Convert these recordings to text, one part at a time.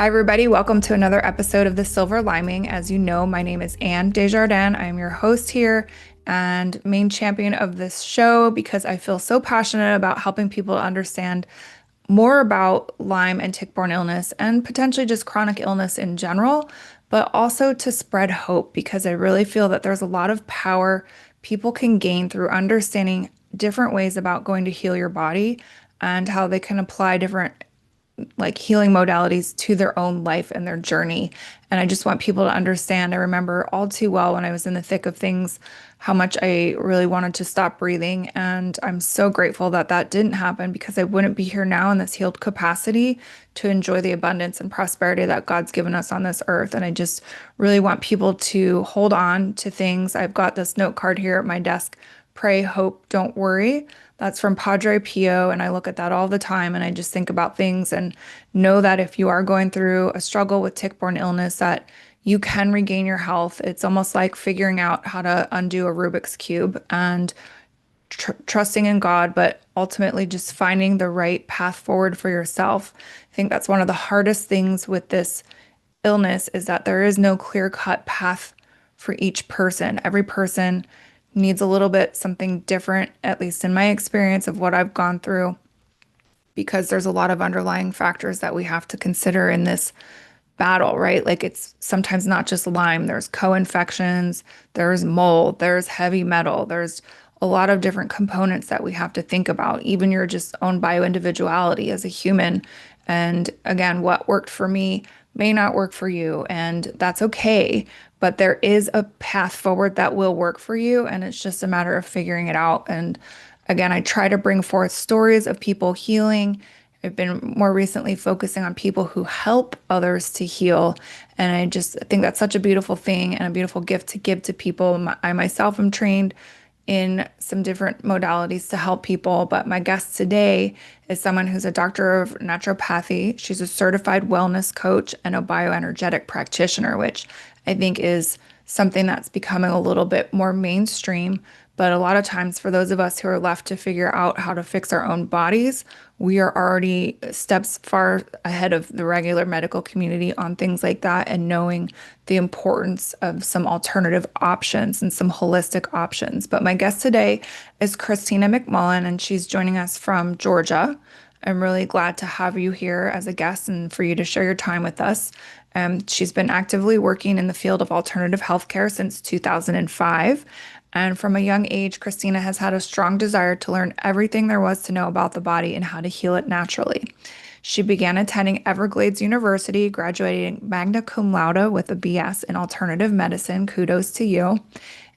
Hi, everybody. Welcome to another episode of the Silver Lyming. As you know, my name is Anne Desjardins. I am your host here and main champion of this show because I feel so passionate about helping people to understand more about Lyme and tick-borne illness and potentially just chronic illness in general, but also to spread hope because I really feel that there's a lot of power people can gain through understanding different ways about going to heal your body and how they can apply different healing modalities to their own life and their journey. And I just want people to understand. I remember all too well when I was in the thick of things, how much I really wanted to stop breathing. And I'm so grateful that that didn't happen because I wouldn't be here now in this healed capacity to enjoy the abundance and prosperity that God's given us on this earth. And I just really want people to hold on to things. I've got this note card here at my desk: pray, hope, don't worry. That's from Padre Pio, and I look at that all the time and I just think about things and know that if you are going through a struggle with tick-borne illness, that you can regain your health. It's almost like figuring out how to undo a Rubik's Cube and trusting in God, but ultimately just finding the right path forward for yourself. I think that's one of the hardest things with this illness is that there is no clear-cut path for each person. Every person needs a little bit something different, at least in my experience of what I've gone through, because there's a lot of underlying factors that we have to consider in this battle, right? Like it's sometimes not just Lyme, there's co-infections, there's mold, there's heavy metal, there's a lot of different components that we have to think about, even your just own bioindividuality as a human. And again, what worked for me may not work for you, and that's okay. But there is a path forward that will work for you, and it's just a matter of figuring it out. And again, I try to bring forth stories of people healing. I've been more recently focusing on people who help others to heal. And I just think that's such a beautiful thing and a beautiful gift to give to people. I myself am trained in some different modalities to help people, but my guest today is someone who's a doctor of naturopathy. She's a certified wellness coach and a bioenergetic practitioner, which I think is something that's becoming a little bit more mainstream. But a lot of times, for those of us who are left to figure out how to fix our own bodies, we are already steps far ahead of the regular medical community on things like that and knowing the importance of some alternative options and some holistic options. But my guest today is Cristina McMullen, and she's joining us from Georgia. I'm really glad to have you here as a guest and for you to share your time with us. She's been actively working in the field of alternative healthcare since 2005. And from a young age, Cristina has had a strong desire to learn everything there was to know about the body and how to heal it naturally. She began attending Everglades University, graduating Magna Cum Laude with a BS in alternative medicine. Kudos to you.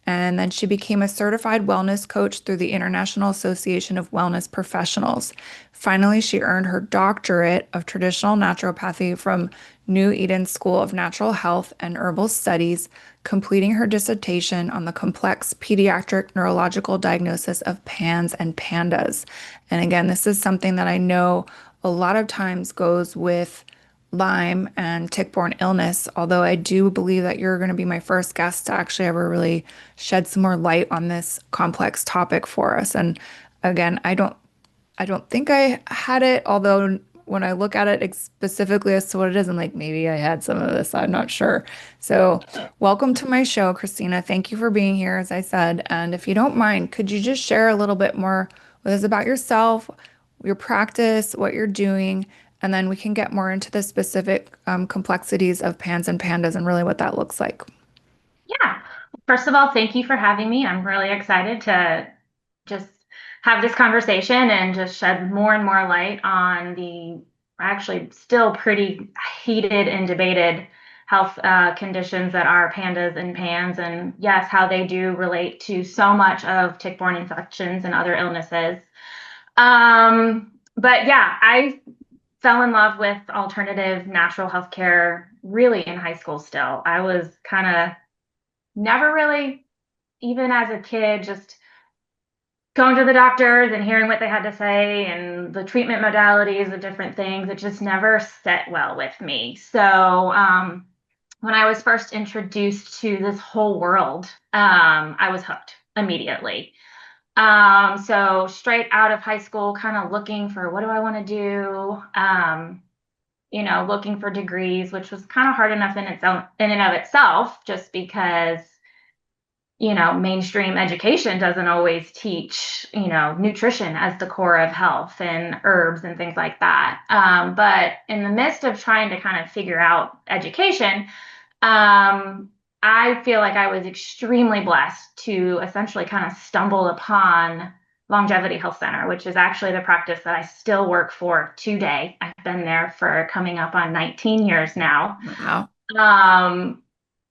And then she became a certified wellness coach through the International Association of Wellness Professionals. Finally, she earned her Doctorate of Traditional Naturopathy from New Eden School of Natural Health and Herbal Studies, completing her dissertation on the complex pediatric neurological diagnosis of PANS and PANDAS. And again, this is something that I know a lot of times goes with Lyme and tick-borne illness, although I do believe that you're going to be my first guest to actually ever really shed some more light on this complex topic for us. And again, I don't think I had it, although when I look at it specifically as to what it is, I'm like, maybe I had some of this. I'm not sure. So, welcome to my show, Cristina. Thank you for being here, as I said. And if you don't mind, could you just share a little bit more with us about yourself, your practice, what you're doing, and then we can get more into the specific complexities of PANS and PANDAS and really what that looks like. Yeah. First of all, thank you for having me. I'm really excited to just have this conversation and just shed more and more light on the actually still pretty heated and debated health conditions that are pandas and pans, and yes, how they do relate to so much of tick-borne infections and other illnesses. But yeah, I fell in love with alternative natural healthcare really in high school still. I was kind of never really, even as a kid, just going to the doctors and hearing what they had to say and the treatment modalities of different things. It just never set well with me. So when I was first introduced to this whole world, I was hooked immediately. So straight out of high school, kind of looking for what do I want to do? looking for degrees, which was kind of hard enough in and of itself, just because mainstream education doesn't always teach, nutrition as the core of health and herbs and things like that. But in the midst of trying to kind of figure out education, I feel like I was extremely blessed to essentially kind of stumble upon Longevity Health Center, which is actually the practice that I still work for today. I've been there for coming up on 19 years now. Wow.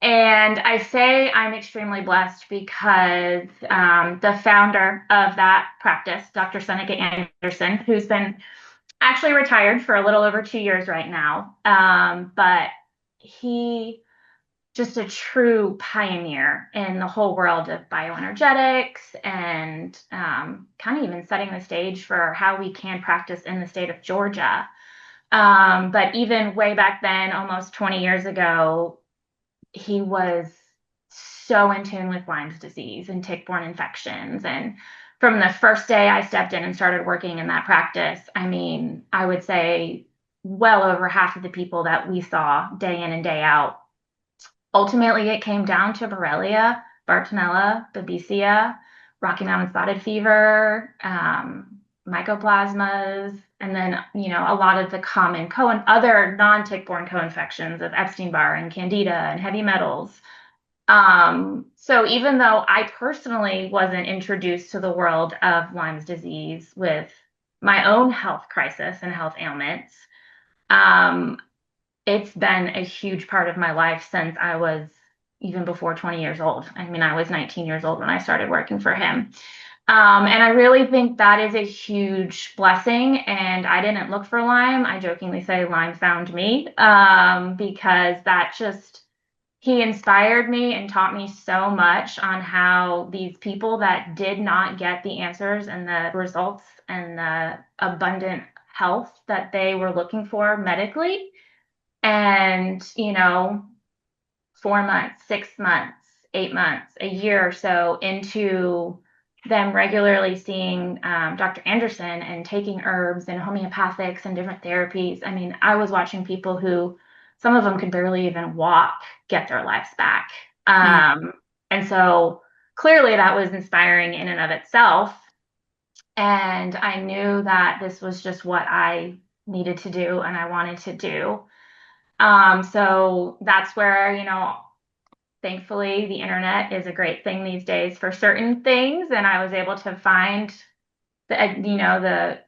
And I say I'm extremely blessed because the founder of that practice, Dr. Seneca Anderson, who's been actually retired for a little over 2 years right now, but he just a true pioneer in the whole world of bioenergetics and kind of even setting the stage for how we can practice in the state of Georgia. But even way back then, almost 20 years ago, he was so in tune with Lyme's disease and tick-borne infections. And from the first day I stepped in and started working in that practice, I mean, I would say well over half of the people that we saw day in and day out, ultimately it came down to Borrelia, Bartonella, Babesia, Rocky Mountain spotted fever, mycoplasmas, and then, a lot of the common other non-tick-borne co-infections of Epstein-Barr and Candida and heavy metals. So even though I personally wasn't introduced to the world of Lyme's disease with my own health crisis and health ailments, it's been a huge part of my life since I was even before 20 years old. I mean, I was 19 years old when I started working for him. And I really think that is a huge blessing. And I didn't look for Lyme. I jokingly say Lyme found me, because he inspired me and taught me so much on how these people that did not get the answers and the results and the abundant health that they were looking for medically, and 4 months, 6 months, 8 months, a year or so into them regularly seeing Dr. Anderson and taking herbs and homeopathics and different therapies. I mean, I was watching people who, some of them could barely even walk, get their lives back. And so clearly that was inspiring in and of itself. And I knew that this was just what I needed to do and I wanted to do. So that's where, thankfully the internet is a great thing these days for certain things. And I was able to find the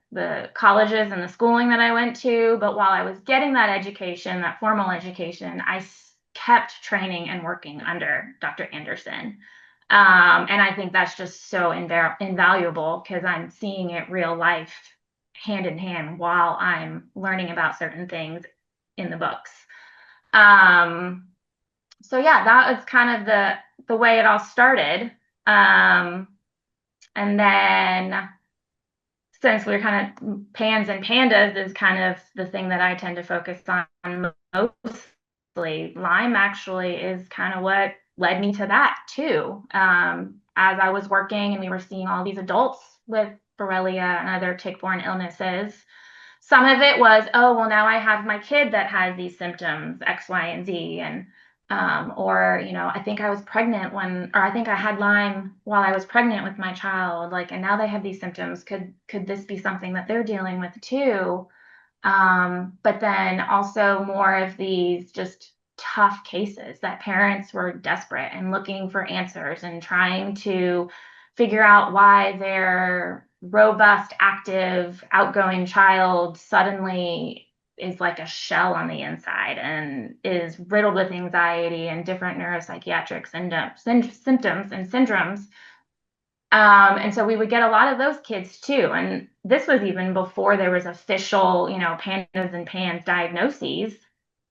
colleges and the schooling that I went to. But while I was getting that education, that formal education, I kept training and working under Dr. Anderson. And I think that's just so invaluable because I'm seeing it real life hand in hand while I'm learning about certain things in the books. So yeah, that was kind of the way it all started. And then since we're kind of PANS and PANDAS is kind of the thing that I tend to focus on mostly. Lyme actually is kind of what led me to that too. As I was working and we were seeing all these adults with Borrelia and other tick-borne illnesses, some of it was, oh, well, now I have my kid that has these symptoms, X, Y, and Z. And, or, I think I was pregnant or I think I had Lyme while I was pregnant with my child, and now they have these symptoms. Could this be something that they're dealing with too? But then also more of these just tough cases that parents were desperate and looking for answers and trying to figure out why their robust, active, outgoing child suddenly is like a shell on the inside and is riddled with anxiety and different neuropsychiatric symptoms and syndromes. And so we would get a lot of those kids too. And this was even before there was official, PANDAS and PANS diagnoses.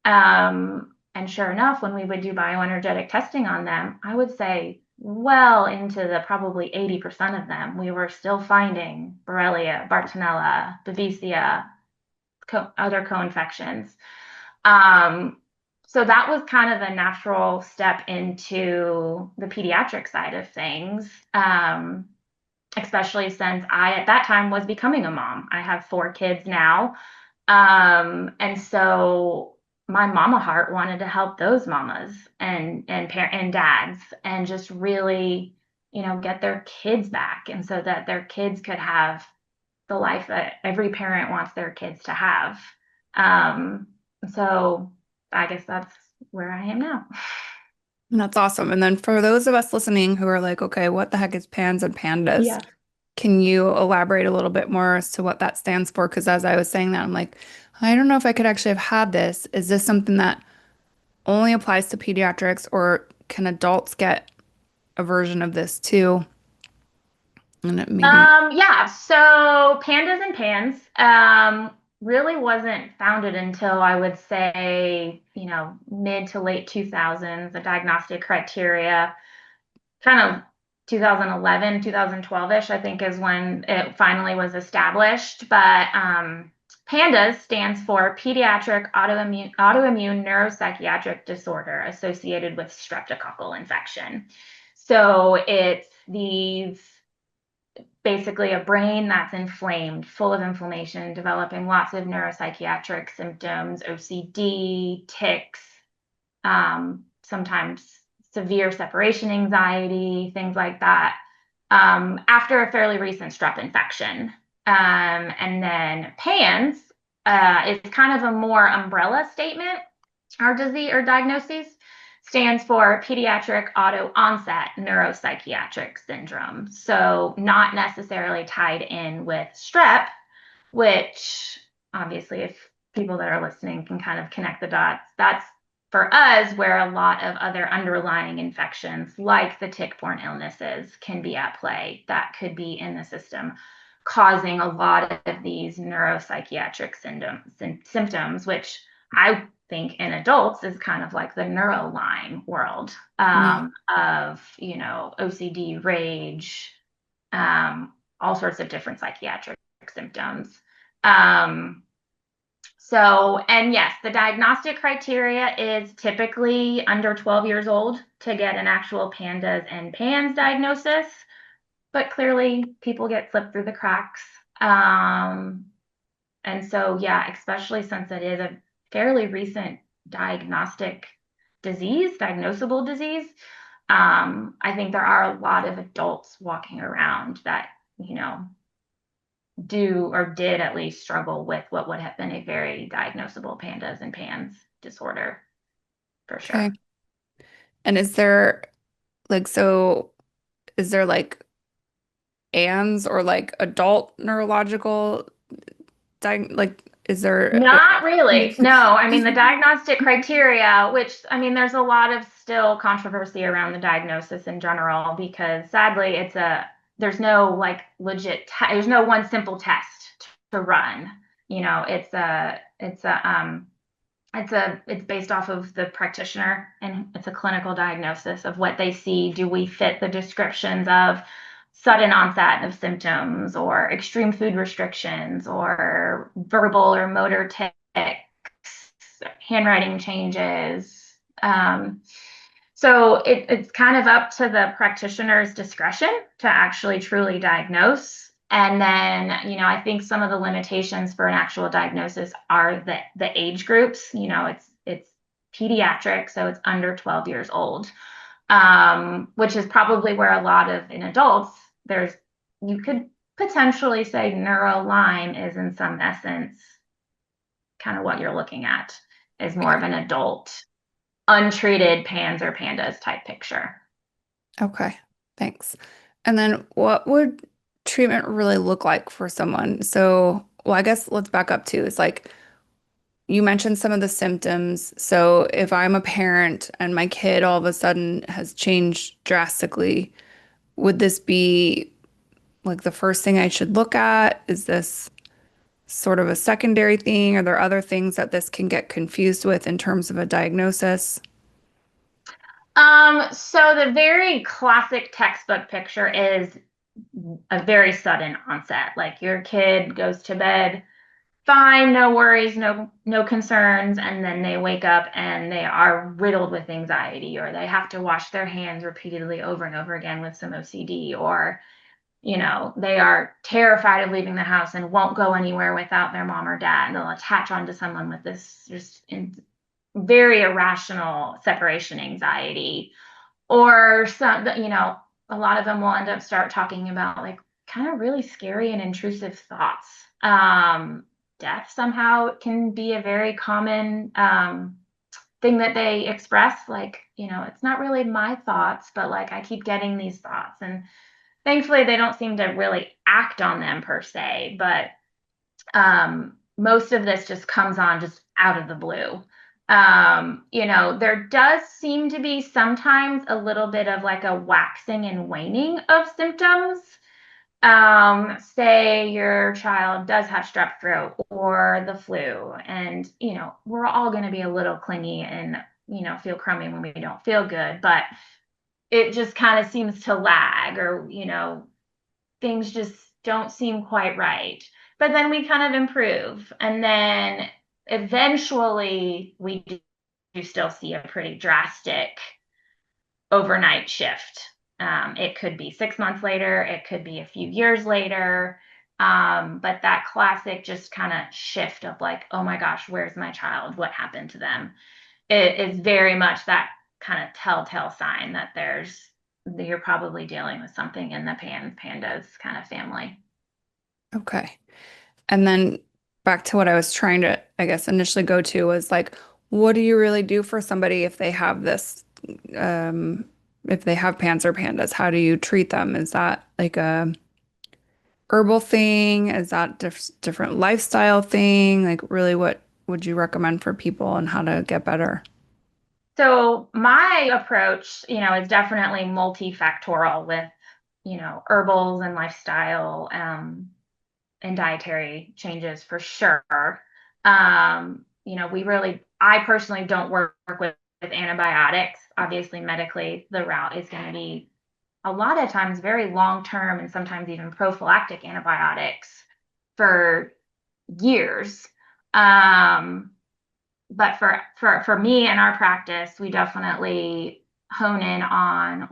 And sure enough, when we would do bioenergetic testing on them, I would say well into the probably 80% of them, we were still finding Borrelia, Bartonella, Babesia, other co-infections. So that was kind of a natural step into the pediatric side of things, especially since I, at that time, was becoming a mom. I have 4 kids now. And so my mama heart wanted to help those mamas and dads and just really, get their kids back, and so that their kids could have the life that every parent wants their kids to have. Um, so I guess that's where I am now. That's awesome. And then for those of us listening who are like, okay, what the heck is PANS and PANDAS? Yeah. Can you elaborate a little bit more as to what that stands for? Because as I was saying that, I'm like, I don't know if I could actually have had this. Is this something that only applies to pediatrics, or can adults get a version of this too? And it maybe, Yeah, so Pandas and Pans really wasn't founded until I would say, mid to late 2000s. The diagnostic criteria, kind of 2011, 2012-ish, I think is when it finally was established. But PANDAS stands for Pediatric Autoimmune Neuropsychiatric Disorder Associated with Streptococcal Infection. So it's these basically a brain that's inflamed, full of inflammation, developing lots of neuropsychiatric symptoms, OCD, tics, sometimes severe separation anxiety, things like that, after a fairly recent strep infection. And then PANS is kind of a more umbrella statement or disease or diagnosis, stands for pediatric auto onset neuropsychiatric syndrome. So not necessarily tied in with strep, which obviously if people that are listening can kind of connect the dots, that's for us where a lot of other underlying infections like the tick-borne illnesses can be at play that could be in the system causing a lot of these neuropsychiatric symptoms, which I think in adults is kind of like the neuro Lyme world, yeah. of, OCD, rage, all sorts of different psychiatric symptoms. Um, and yes, the diagnostic criteria is typically under 12 years old to get an actual PANDAS and PANS diagnosis, but clearly people get slipped through the cracks. And so, yeah, especially since it is a fairly recent diagnosable disease, I think there are a lot of adults walking around that, do or did at least struggle with what would have been a very diagnosable PANDAS and PANS disorder for Okay. sure. And is there so is there like ANS or like adult neurological is there Not really. No, I mean, the diagnostic criteria, which I mean, there's a lot of still controversy around the diagnosis in general because sadly, there's no like there's no one simple test to run. It's based off of the practitioner and it's a clinical diagnosis of what they see. Do we fit the descriptions of sudden onset of symptoms or extreme food restrictions or verbal or motor tics, handwriting changes? So it's kind of up to the practitioner's discretion to actually truly diagnose. And then, I think some of the limitations for an actual diagnosis are the age groups. It's pediatric, so it's under 12 years old, which is probably where a lot of in adults you could potentially say neuro Lyme is in some essence kind of what you're looking at is more of an adult untreated PANS or PANDAS type picture. Okay, thanks. And then what would treatment really look like for someone? So, well, I guess let's back up too. It's like you mentioned some of the symptoms. So, if I'm a parent and my kid all of a sudden has changed drastically, would this be like the first thing I should look at? Is this sort of a secondary thing? Are there other things that this can get confused with in terms of a diagnosis? So the very classic textbook picture is a very sudden onset. Like your kid goes to bed, fine, no worries, no concerns, and then they wake up and they are riddled with anxiety, or they have to wash their hands repeatedly over and over again with some OCD, or they are terrified of leaving the house and won't go anywhere without their mom or dad. And they'll attach onto someone with this just very irrational separation anxiety. Or a lot of them will end up start talking about like kind of really scary and intrusive thoughts. Death somehow can be a very common thing that they express, like, it's not really my thoughts, but like I keep getting these thoughts. And thankfully, they don't seem to really act on them per se, but most of this just comes on just out of the blue. There does seem to be sometimes a little bit of like a waxing and waning of symptoms. Say your child does have strep throat or the flu, and we're all going to be a little clingy and feel crummy when we don't feel good, but it just kind of seems to lag, or things just don't seem quite right. But then we kind of improve, and then eventually we do still see a pretty drastic overnight shift. It could be 6 months later, it could be a few years later. But that classic just kind of shift of like, oh my gosh, where's my child? What happened to them? It is very much that kind of telltale sign that you're probably dealing with something in the PANS, PANDAS kind of family. Okay. And then back to what I was trying to, I guess, initially go to was like, what do you really do for somebody if they have this, if they have PANS or PANDAS? How do you treat them? Is that like a herbal thing? Is that different lifestyle thing? Like, really, what would you recommend for people and how to get better? So my approach, is definitely multifactorial with, herbals and lifestyle, and dietary changes for sure. I personally don't work with antibiotics. Obviously, medically, the route is going to be a lot of times very long term and sometimes even prophylactic antibiotics for years. But for me and our practice, we definitely hone in on,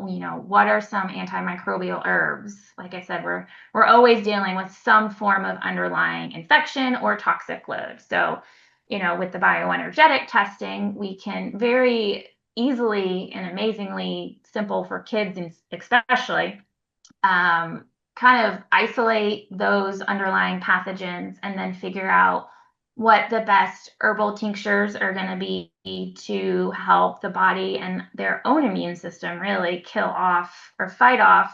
what are some antimicrobial herbs. Like I said, we're always dealing with some form of underlying infection or toxic load. So, with the bioenergetic testing, we can very easily and amazingly simple for kids, especially, kind of isolate those underlying pathogens and then figure out what the best herbal tinctures are going to be to help the body and their own immune system really kill off or fight off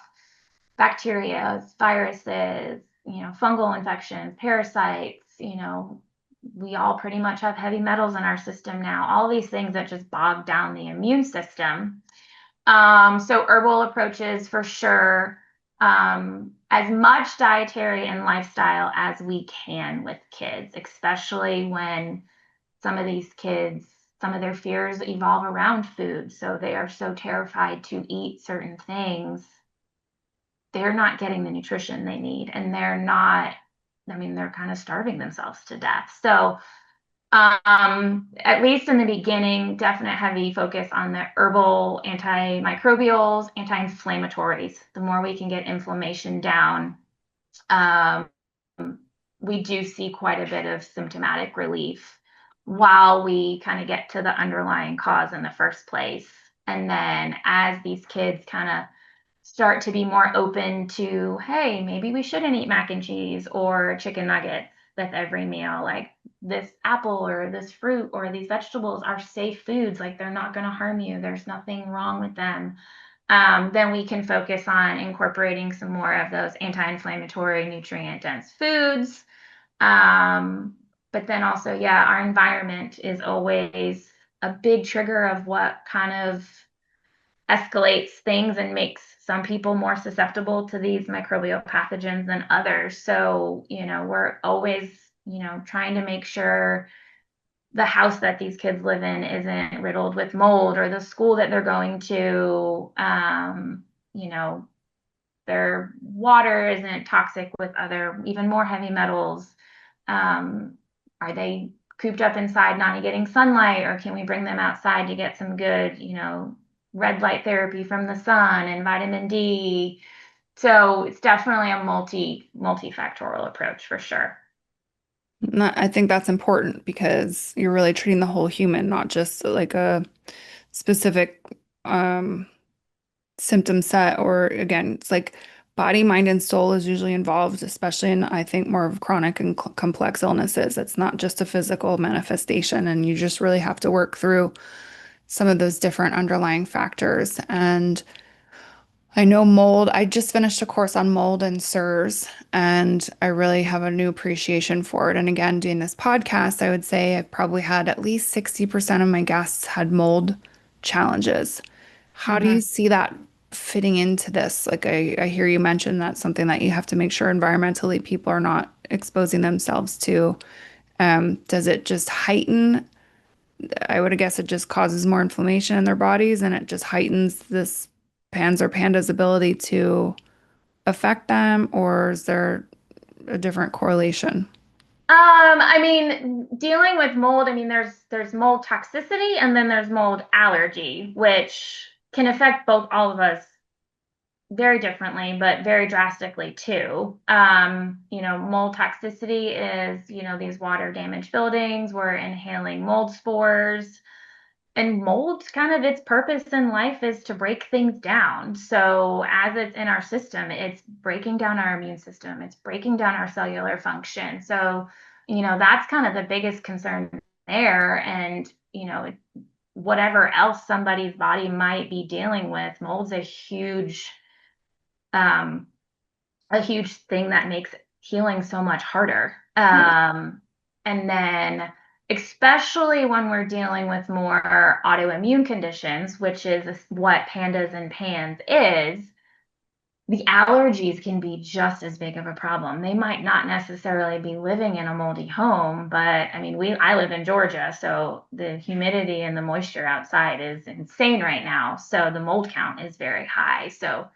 bacteria, viruses, fungal infections, parasites. We all pretty much have heavy metals in our system now, all these things that just bog down the immune system. So herbal approaches for sure. As much dietary and lifestyle as we can with kids, especially when some of these kids, some of their fears evolve around food. So they are so terrified to eat certain things. They're not getting the nutrition they need, and they're kind of starving themselves to death. So at least in the beginning, definite heavy focus on the herbal antimicrobials, anti-inflammatories. The more we can get inflammation down, we do see quite a bit of symptomatic relief while we kind of get to the underlying cause in the first place. And then as these kids kind of start to be more open to, hey, maybe we shouldn't eat mac and cheese or chicken nuggets with every meal. Like, this apple or this fruit or these vegetables are safe foods. Like, they're not going to harm you. There's nothing wrong with them. Then we can focus on incorporating some more of those anti-inflammatory, nutrient-dense foods. But then also, yeah, our environment is always a big trigger of what kind of escalates things and makes some people more susceptible to these microbial pathogens than others. So, we're always, trying to make sure the house that these kids live in isn't riddled with mold, or the school that they're going to, their water isn't toxic with other, even more heavy metals. Are they cooped up inside, not getting sunlight, or can we bring them outside to get some good, red light therapy from the sun and vitamin D So it's definitely a multifactorial approach for sure. I think that's important because you're really treating the whole human, not just like a specific um, symptom set. Or again, it's like body, mind, and soul is usually involved, especially in, I think, more of chronic and complex illnesses. It's not just a physical manifestation, and you just really have to work through some of those different underlying factors. And I know mold. I just finished a course on mold and SIRS, and I really have a new appreciation for it. And again, doing this podcast, I would say I've probably had at least 60% of my guests had mold challenges. How do you Mhm. see that fitting into this? Like, I hear you mention that's something that you have to make sure environmentally people are not exposing themselves to. Does it just heighten? I would guess it just causes more inflammation in their bodies and it just heightens this PANS or PANDAS ability to affect them, or is there a different correlation? I mean, dealing with mold, I mean, there's mold toxicity and then there's mold allergy, which can affect both all of us very differently, but very drastically too. Mold toxicity is, these water damaged buildings, we're inhaling mold spores. And mold, kind of its purpose in life is to break things down. So as it's in our system, it's breaking down our immune system, it's breaking down our cellular function. So, that's kind of the biggest concern there. And, whatever else somebody's body might be dealing with, mold's um, a huge thing that makes healing so much harder. Yeah. And then, especially when we're dealing with more autoimmune conditions, which is what PANDAS and PANS is, the allergies can be just as big of a problem. They might not necessarily be living in a moldy home, but I mean, I live in Georgia, so the humidity and the moisture outside is insane right now. So the mold count is very high. So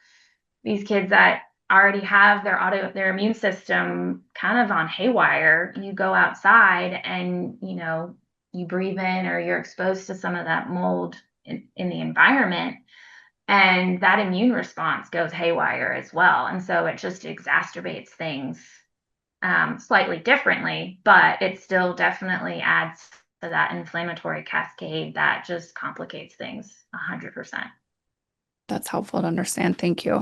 these kids that already have their immune system kind of on haywire, you go outside and you breathe in or you're exposed to some of that mold in the environment, and that immune response goes haywire as well, and so it just exacerbates things slightly differently, but it still definitely adds to that inflammatory cascade that just complicates things 100%. That's helpful to understand. Thank you.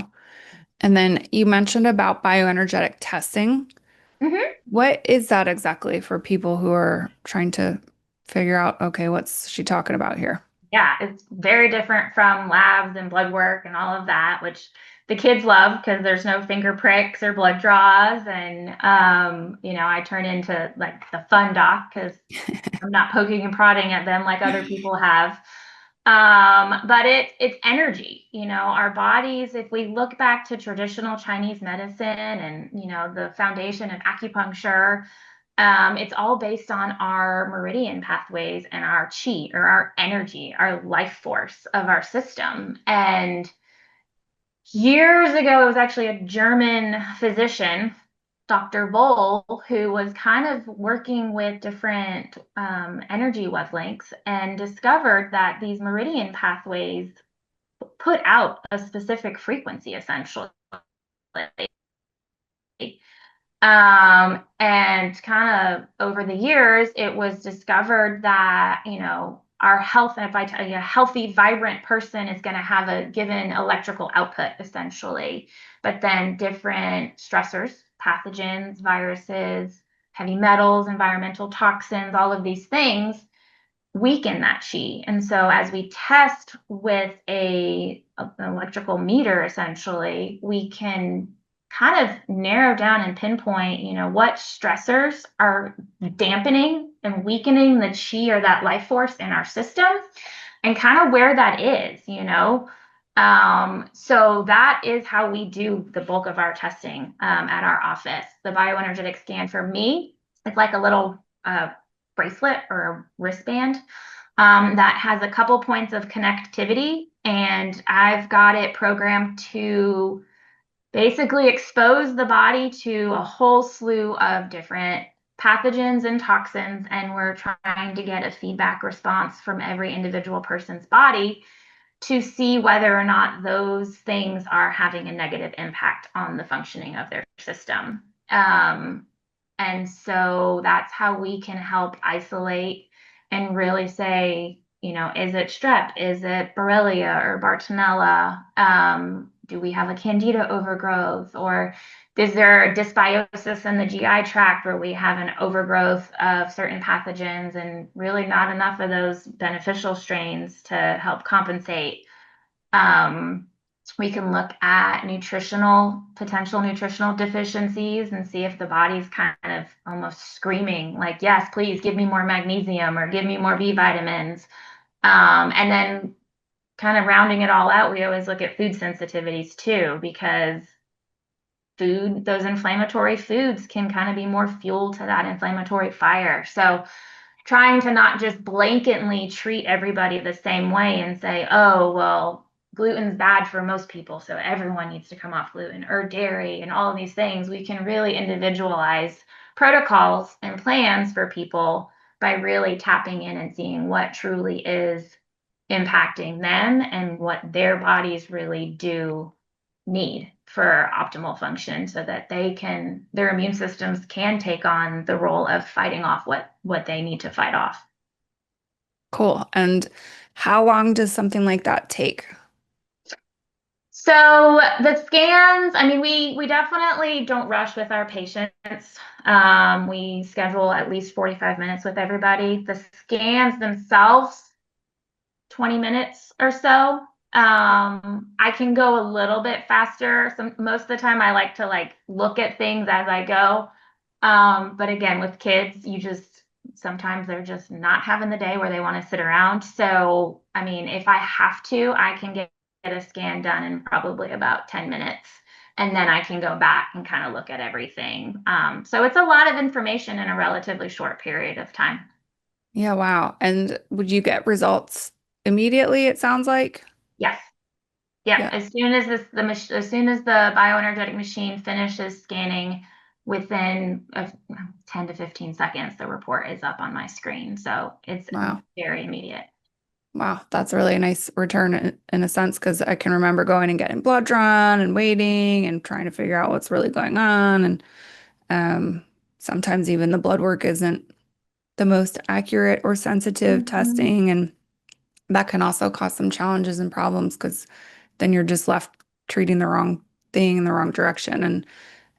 And then you mentioned about bioenergetic testing. Mm-hmm. What is that exactly for people who are trying to figure out, okay, what's she talking about here? Yeah, it's very different from labs and blood work and all of that, which the kids love because there's no finger pricks or blood draws. And, I turn into like the fun doc because I'm not poking and prodding at them like other people have. But it's energy, our bodies, if we look back to traditional Chinese medicine and, the foundation of acupuncture, it's all based on our meridian pathways and our chi or our energy, our life force of our system. And years ago, it was actually a German physician, Dr. Voll, who was kind of working with different energy wavelengths and discovered that these meridian pathways put out a specific frequency essentially. And kind of over the years, it was discovered that, our health, and if I tell you a healthy, vibrant person is going to have a given electrical output essentially, but then different stressors, pathogens, viruses, heavy metals, environmental toxins, all of these things weaken that chi. And so as we test with an electrical meter, essentially, we can kind of narrow down and pinpoint, what stressors are dampening and weakening the chi or that life force in our system and kind of where that is. So that is how we do the bulk of our testing at our office. The bioenergetic scan for me, it's like a little bracelet or a wristband that has a couple points of connectivity, and I've got it programmed to basically expose the body to a whole slew of different pathogens and toxins, and we're trying to get a feedback response from every individual person's body to see whether or not those things are having a negative impact on the functioning of their system. And so that's how we can help isolate and really say, is it strep? Is it Borrelia or Bartonella? Do we have a candida overgrowth? Or is there a dysbiosis in the GI tract where we have an overgrowth of certain pathogens and really not enough of those beneficial strains to help compensate? We can look at potential nutritional deficiencies and see if the body's kind of almost screaming like, yes, please give me more magnesium or give me more B vitamins. And then kind of rounding it all out, we always look at food sensitivities too, because those inflammatory foods can kind of be more fuel to that inflammatory fire. So trying to not just blanketly treat everybody the same way and say, oh, well, gluten's bad for most people, so everyone needs to come off gluten, or dairy and all of these things. We can really individualize protocols and plans for people by really tapping in and seeing what truly is impacting them and what their bodies really do need for optimal function, so that their immune systems can take on the role of fighting off what they need to fight off. Cool. And how long does something like that take? So the scans, I mean, we definitely don't rush with our patients. We schedule at least 45 minutes with everybody. The scans themselves, 20 minutes or so. I can go a little bit faster. Most of the time I like to look at things as I go. But again, with kids, sometimes they're just not having the day where they want to sit around. So, I mean, if I have to, I can get a scan done in probably about 10 minutes. And then I can go back and kind of look at everything. So it's a lot of information in a relatively short period of time. Yeah, wow. And would you get results immediately, it sounds like? Yes. Yeah, Yeah. as soon as the bioenergetic machine finishes scanning, within 10 to 15 seconds, the report is up on my screen. So it's Wow. very immediate. Wow. That's a really nice return in a sense, because I can remember going and getting blood drawn and waiting and trying to figure out what's really going on. And um, sometimes even the blood work isn't the most accurate or sensitive Mhm. testing. And that can also cause some challenges and problems, because then you're just left treating the wrong thing in the wrong direction. And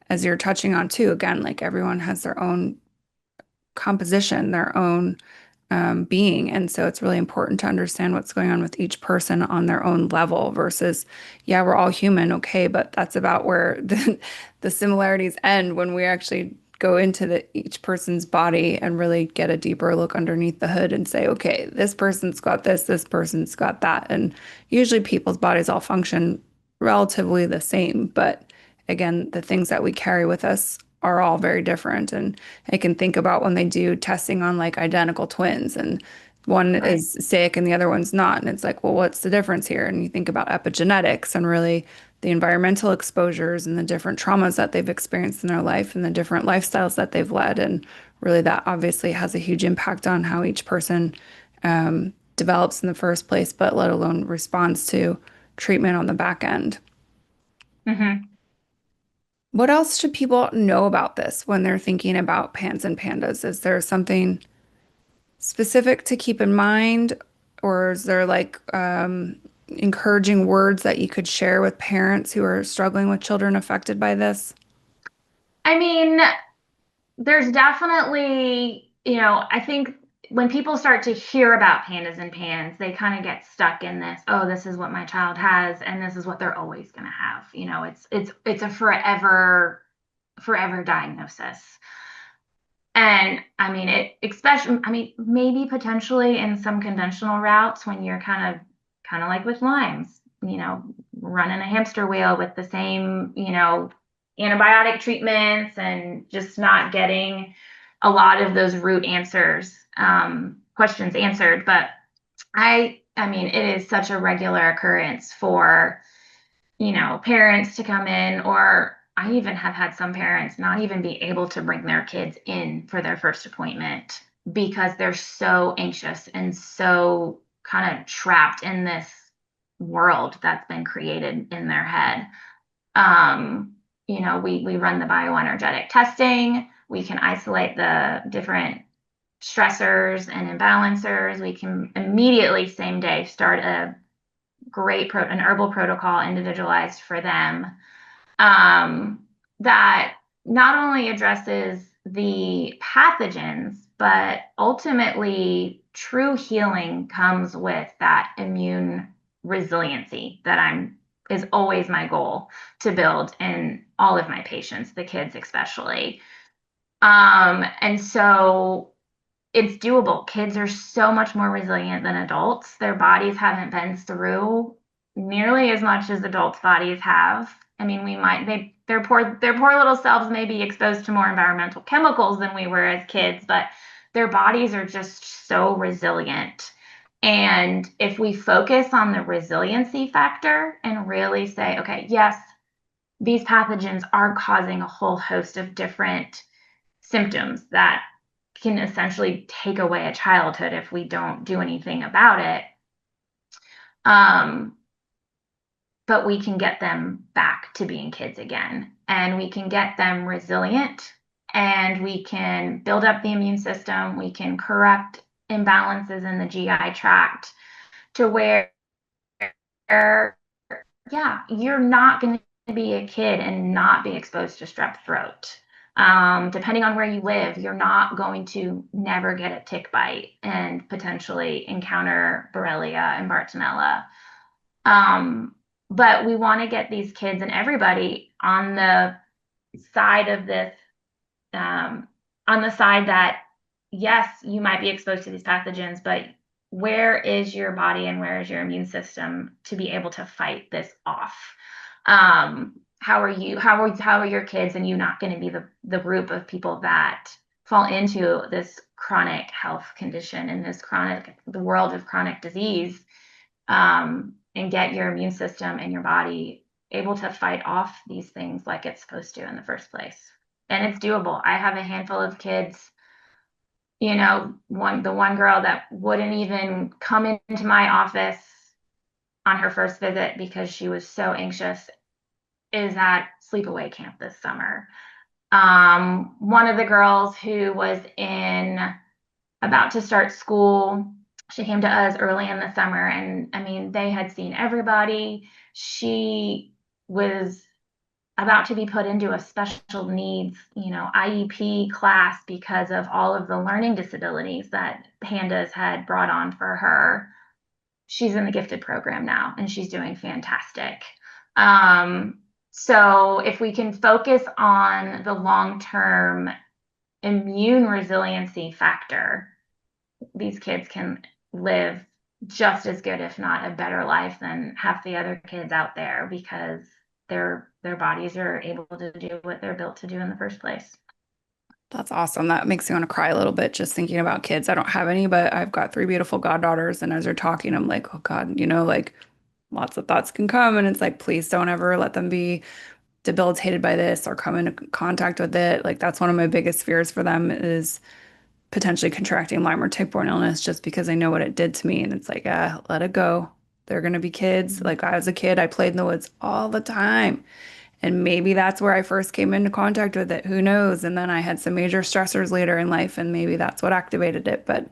as you're touching on too, again, like everyone has their own composition, their own being. And so it's really important to understand what's going on with each person on their own level versus, yeah, we're all human, okay, but that's about where the similarities end when we actually go into each person's body and really get a deeper look underneath the hood and say, okay, this person's got this person's got that. And usually people's bodies all function relatively the same, but again, the things that we carry with us are all very different. And I can think about when they do testing on like identical twins and one Right. is sick and the other one's not. And it's like, well, what's the difference here? And you think about epigenetics and really the environmental exposures and the different traumas that they've experienced in their life and the different lifestyles that they've led. And really, that obviously has a huge impact on how each person develops in the first place, but let alone responds to treatment on the back end. Hmm. What else should people know about this when they're thinking about pans and pandas? Is there something specific to keep in mind, or is there like encouraging words that you could share with parents who are struggling with children affected by this? I mean, there's definitely, I think when people start to hear about pandas and pans, they kind of get stuck in this, oh, this is what my child has, and this is what they're always going to have. It's a forever diagnosis. And I mean, maybe potentially in some conventional routes when you're kind of like with Lyme's, running a hamster wheel with the same, antibiotic treatments and just not getting a lot of those root questions answered. But I mean, it is such a regular occurrence for parents to come in, or I even have had some parents not even be able to bring their kids in for their first appointment because they're so anxious and so kind of trapped in this world that's been created in their head. We run the bioenergetic testing. We can isolate the different stressors and imbalancers. We can immediately, same day, start an herbal protocol individualized for them, that not only addresses the pathogens, but ultimately true healing comes with that immune resiliency that is always my goal to build in all of my patients, the kids especially. And so it's doable. Kids are so much more resilient than adults. Their bodies haven't been through nearly as much as adults' bodies have. I mean, their poor little selves may be exposed to more environmental chemicals than we were as kids, but their bodies are just so resilient. And if we focus on the resiliency factor and really say, okay, yes, these pathogens are causing a whole host of different symptoms that can essentially take away a childhood if we don't do anything about it. But we can get them back to being kids again, and we can get them resilient, and we can build up the immune system. We can correct imbalances in the GI tract to where, yeah, you're not going to be a kid and not be exposed to strep throat. Depending on where you live, you're not going to never get a tick bite and potentially encounter Borrelia and Bartonella. But we want to get these kids and everybody on the side of this, on the side that, yes, you might be exposed to these pathogens, but where is your body and where is your immune system to be able to fight this off? How are your kids and you not going to be the group of people that fall into this chronic health condition and the world of chronic disease, and get your immune system and your body able to fight off these things like it's supposed to in the first place. And it's doable. I have a handful of kids, the one girl that wouldn't even come into my office on her first visit because she was so anxious is at sleepaway camp this summer. One of the girls who was about to start school, she came to us early in the summer, and I mean, they had seen everybody. She was about to be put into a special needs, IEP class because of all of the learning disabilities that PANDAS had brought on for her. She's in the gifted program now, and she's doing fantastic. So if we can focus on the long-term immune resiliency factor, these kids can live just as good, if not a better life than half the other kids out there, because their bodies are able to do what they're built to do in the first place. That's awesome. That makes me want to cry a little bit just thinking about kids. I don't have any, but I've got three beautiful goddaughters. And as you're talking, I'm like, oh God, like lots of thoughts can come. And it's like, please don't ever let them be debilitated by this or come into contact with it. Like that's one of my biggest fears for them is potentially contracting Lyme or tick-borne illness just because I know what it did to me. And it's like, let it go. They're going to be kids. Like I was a kid, I played in the woods all the time. And maybe that's where I first came into contact with it. Who knows? And then I had some major stressors later in life, and maybe that's what activated it. But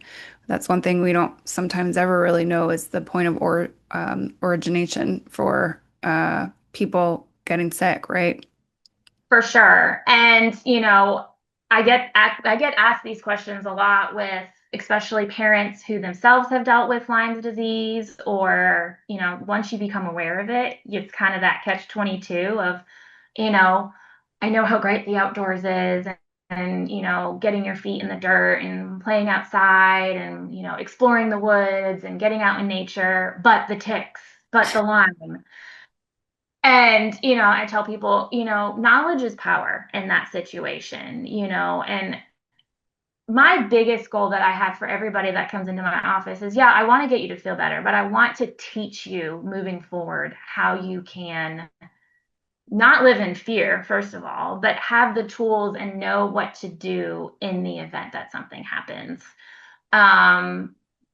that's one thing we don't sometimes ever really know is the point of origination for people getting sick, right? For sure. And, I get asked these questions a lot with especially parents who themselves have dealt with Lyme's disease, or, once you become aware of it, it's kind of that catch-22 of, I know how great the outdoors is, and getting your feet in the dirt and playing outside and, exploring the woods and getting out in nature, but the ticks, but the Lyme. And, I tell people, knowledge is power in that situation, and my biggest goal that I have for everybody that comes into my office is, yeah, I want to get you to feel better, but I want to teach you moving forward how you can not live in fear, first of all, but have the tools and know what to do in the event that something happens.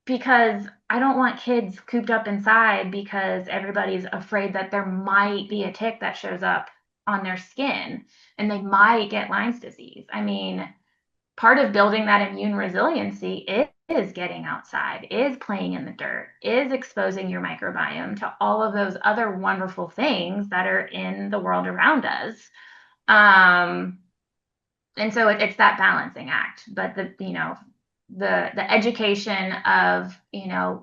because I don't want kids cooped up inside because everybody's afraid that there might be a tick that shows up on their skin and they might get Lyme's disease. I mean, part of building that immune resiliency is getting outside, is playing in the dirt, is exposing your microbiome to all of those other wonderful things that are in the world around us. Um, and so it's that balancing act, but the education of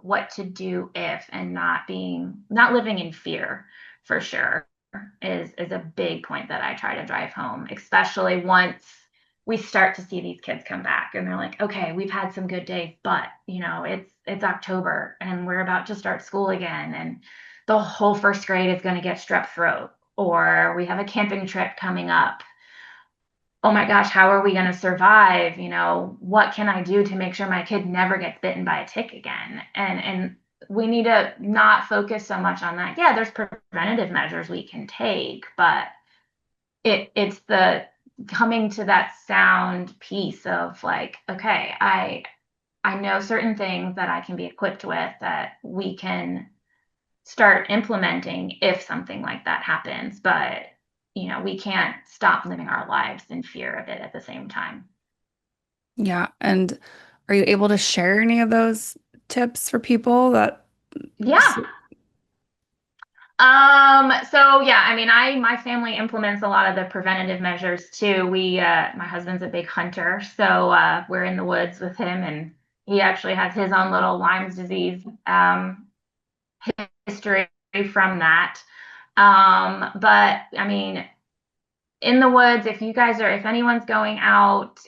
what to do if, and not living in fear, for sure, is a big point that I try to drive home, especially once we start to see these kids come back and they're like, okay, we've had some good days, but it's October and we're about to start school again, and the whole first grade is going to get strep throat, or we have a camping trip coming up. Oh my gosh, how are we going to survive? What can I do to make sure my kid never gets bitten by a tick again? And we need to not focus so much on that. Yeah, there's preventative measures we can take, but it's the coming to that sound piece of like, okay, I know certain things that I can be equipped with that we can start implementing if something like that happens, but we can't stop living our lives in fear of it at the same time. Yeah. And are you able to share any of those tips for people that Yeah. So yeah, I mean, my family implements a lot of the preventative measures too. My husband's a big hunter, so we're in the woods with him, and he actually has his own little Lyme's disease history from that. But I mean, in the woods, if anyone's going out,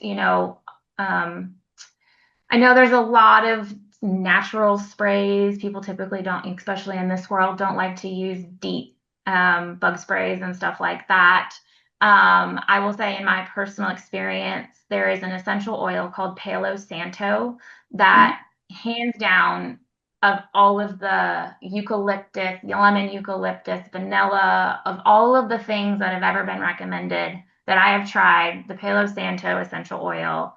I know there's a lot of natural sprays. People typically don't, especially in this world, don't like to use deep bug sprays and stuff like that. I will say, in my personal experience, there is an essential oil called Palo Santo Mhm. that, hands down, of all of the eucalyptus, lemon eucalyptus, vanilla, of all of the things that have ever been recommended that I have tried, the Palo Santo essential oil,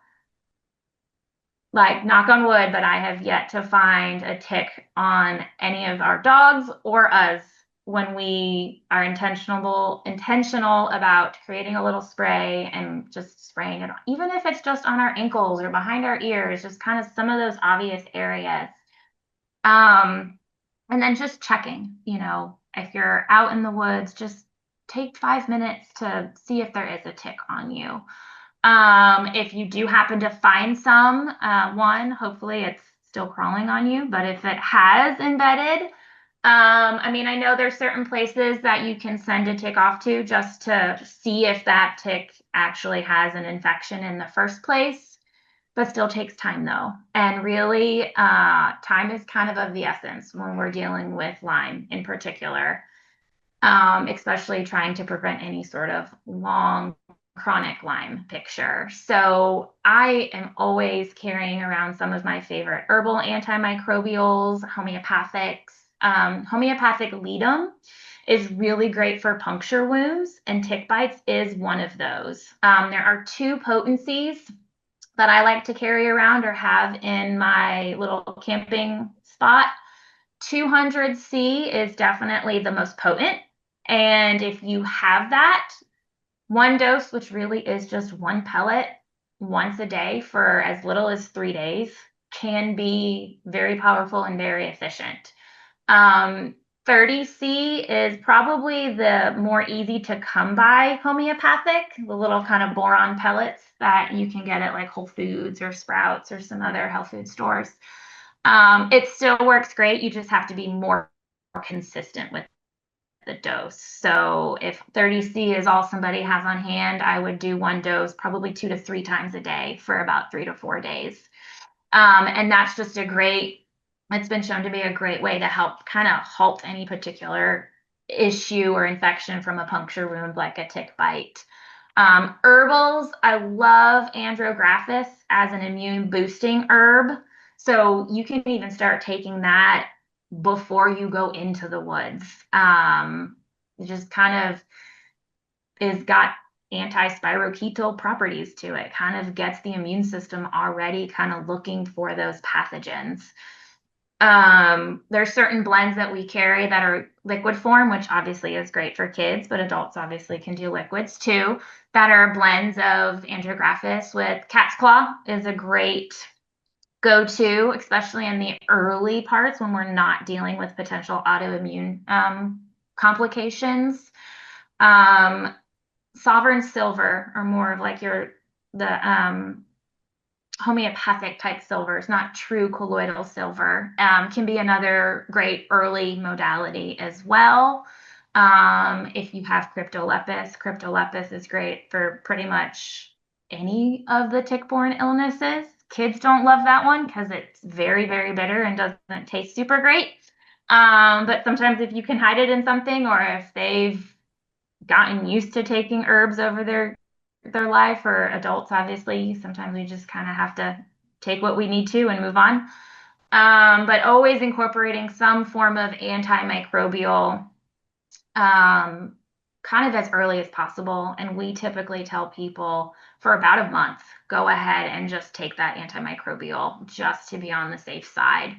like, knock on wood, but I have yet to find a tick on any of our dogs or us when we are intentional about creating a little spray and just spraying it, even if it's just on our ankles or behind our ears, just kind of some of those obvious areas. Um, and then just checking, if you're out in the woods, just take 5 minutes to see if there is a tick on you. If you do happen to find one, hopefully it's still crawling on you, but if it has embedded, I mean, I know there's certain places that you can send a tick off to just to see if that tick actually has an infection in the first place, but still takes time though. And really, time is kind of the essence when we're dealing with Lyme in particular, especially trying to prevent any sort of long chronic Lyme picture. So I am always carrying around some of my favorite herbal antimicrobials, homeopathics. Homeopathic ledum is really great for puncture wounds, and tick bites is one of those. There are two potencies that I like to carry around or have in my little camping spot. 200C is definitely the most potent. And if you have that, one dose, which really is just one pellet once a day for as little as 3 days, can be very powerful and very efficient. 30C is probably the more easy to come by homeopathic, the little kind of boron pellets that you can get at like Whole Foods or Sprouts or some other health food stores. It still works great. You just have to be more consistent with the dose. So if 30C is all somebody has on hand, I would do one dose probably 2 to 3 times a day for about 3 to 4 days. And that's just it's been shown to be a great way to help kind of halt any particular issue or infection from a puncture wound like a tick bite. Herbals, I love andrographis as an immune boosting herb. So you can even start taking that before you go into the woods. It just kind of is got anti-spirochetal properties to it, kind of gets the immune system already kind of looking for those pathogens. There's certain blends that we carry that are liquid form, which obviously is great for kids, but adults obviously can do liquids too, that are blends of andrographis with cat's claw is a great go-to, especially in the early parts when we're not dealing with potential autoimmune complications. Um, Sovereign silver are more of like the homeopathic type silvers, not true colloidal silver, can be another great early modality as well. If you have cryptolepis is great for pretty much any of the tick-borne illnesses. Kids don't love that one because it's very, very bitter and doesn't taste super great. But sometimes if you can hide it in something, or if they've gotten used to taking herbs over their life, or adults, obviously, sometimes we just kind of have to take what we need to and move on. But always incorporating some form of antimicrobial kind of as early as possible. And we typically tell people for about a month, go ahead and just take that antimicrobial just to be on the safe side.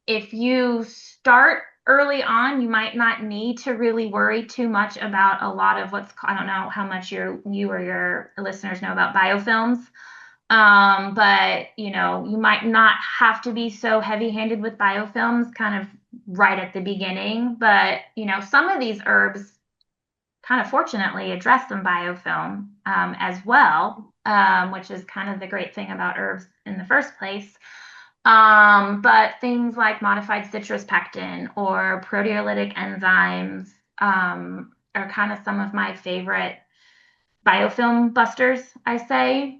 If you start early on, you might not need to really worry too much about a lot of I don't know how much you or your listeners know about biofilms. But you might not have to be so heavy-handed with biofilms kind of right at the beginning. But some of these herbs kind of fortunately address some biofilm as well, which is kind of the great thing about herbs in the first place. But things like modified citrus pectin or proteolytic enzymes are kind of some of my favorite biofilm busters, I say.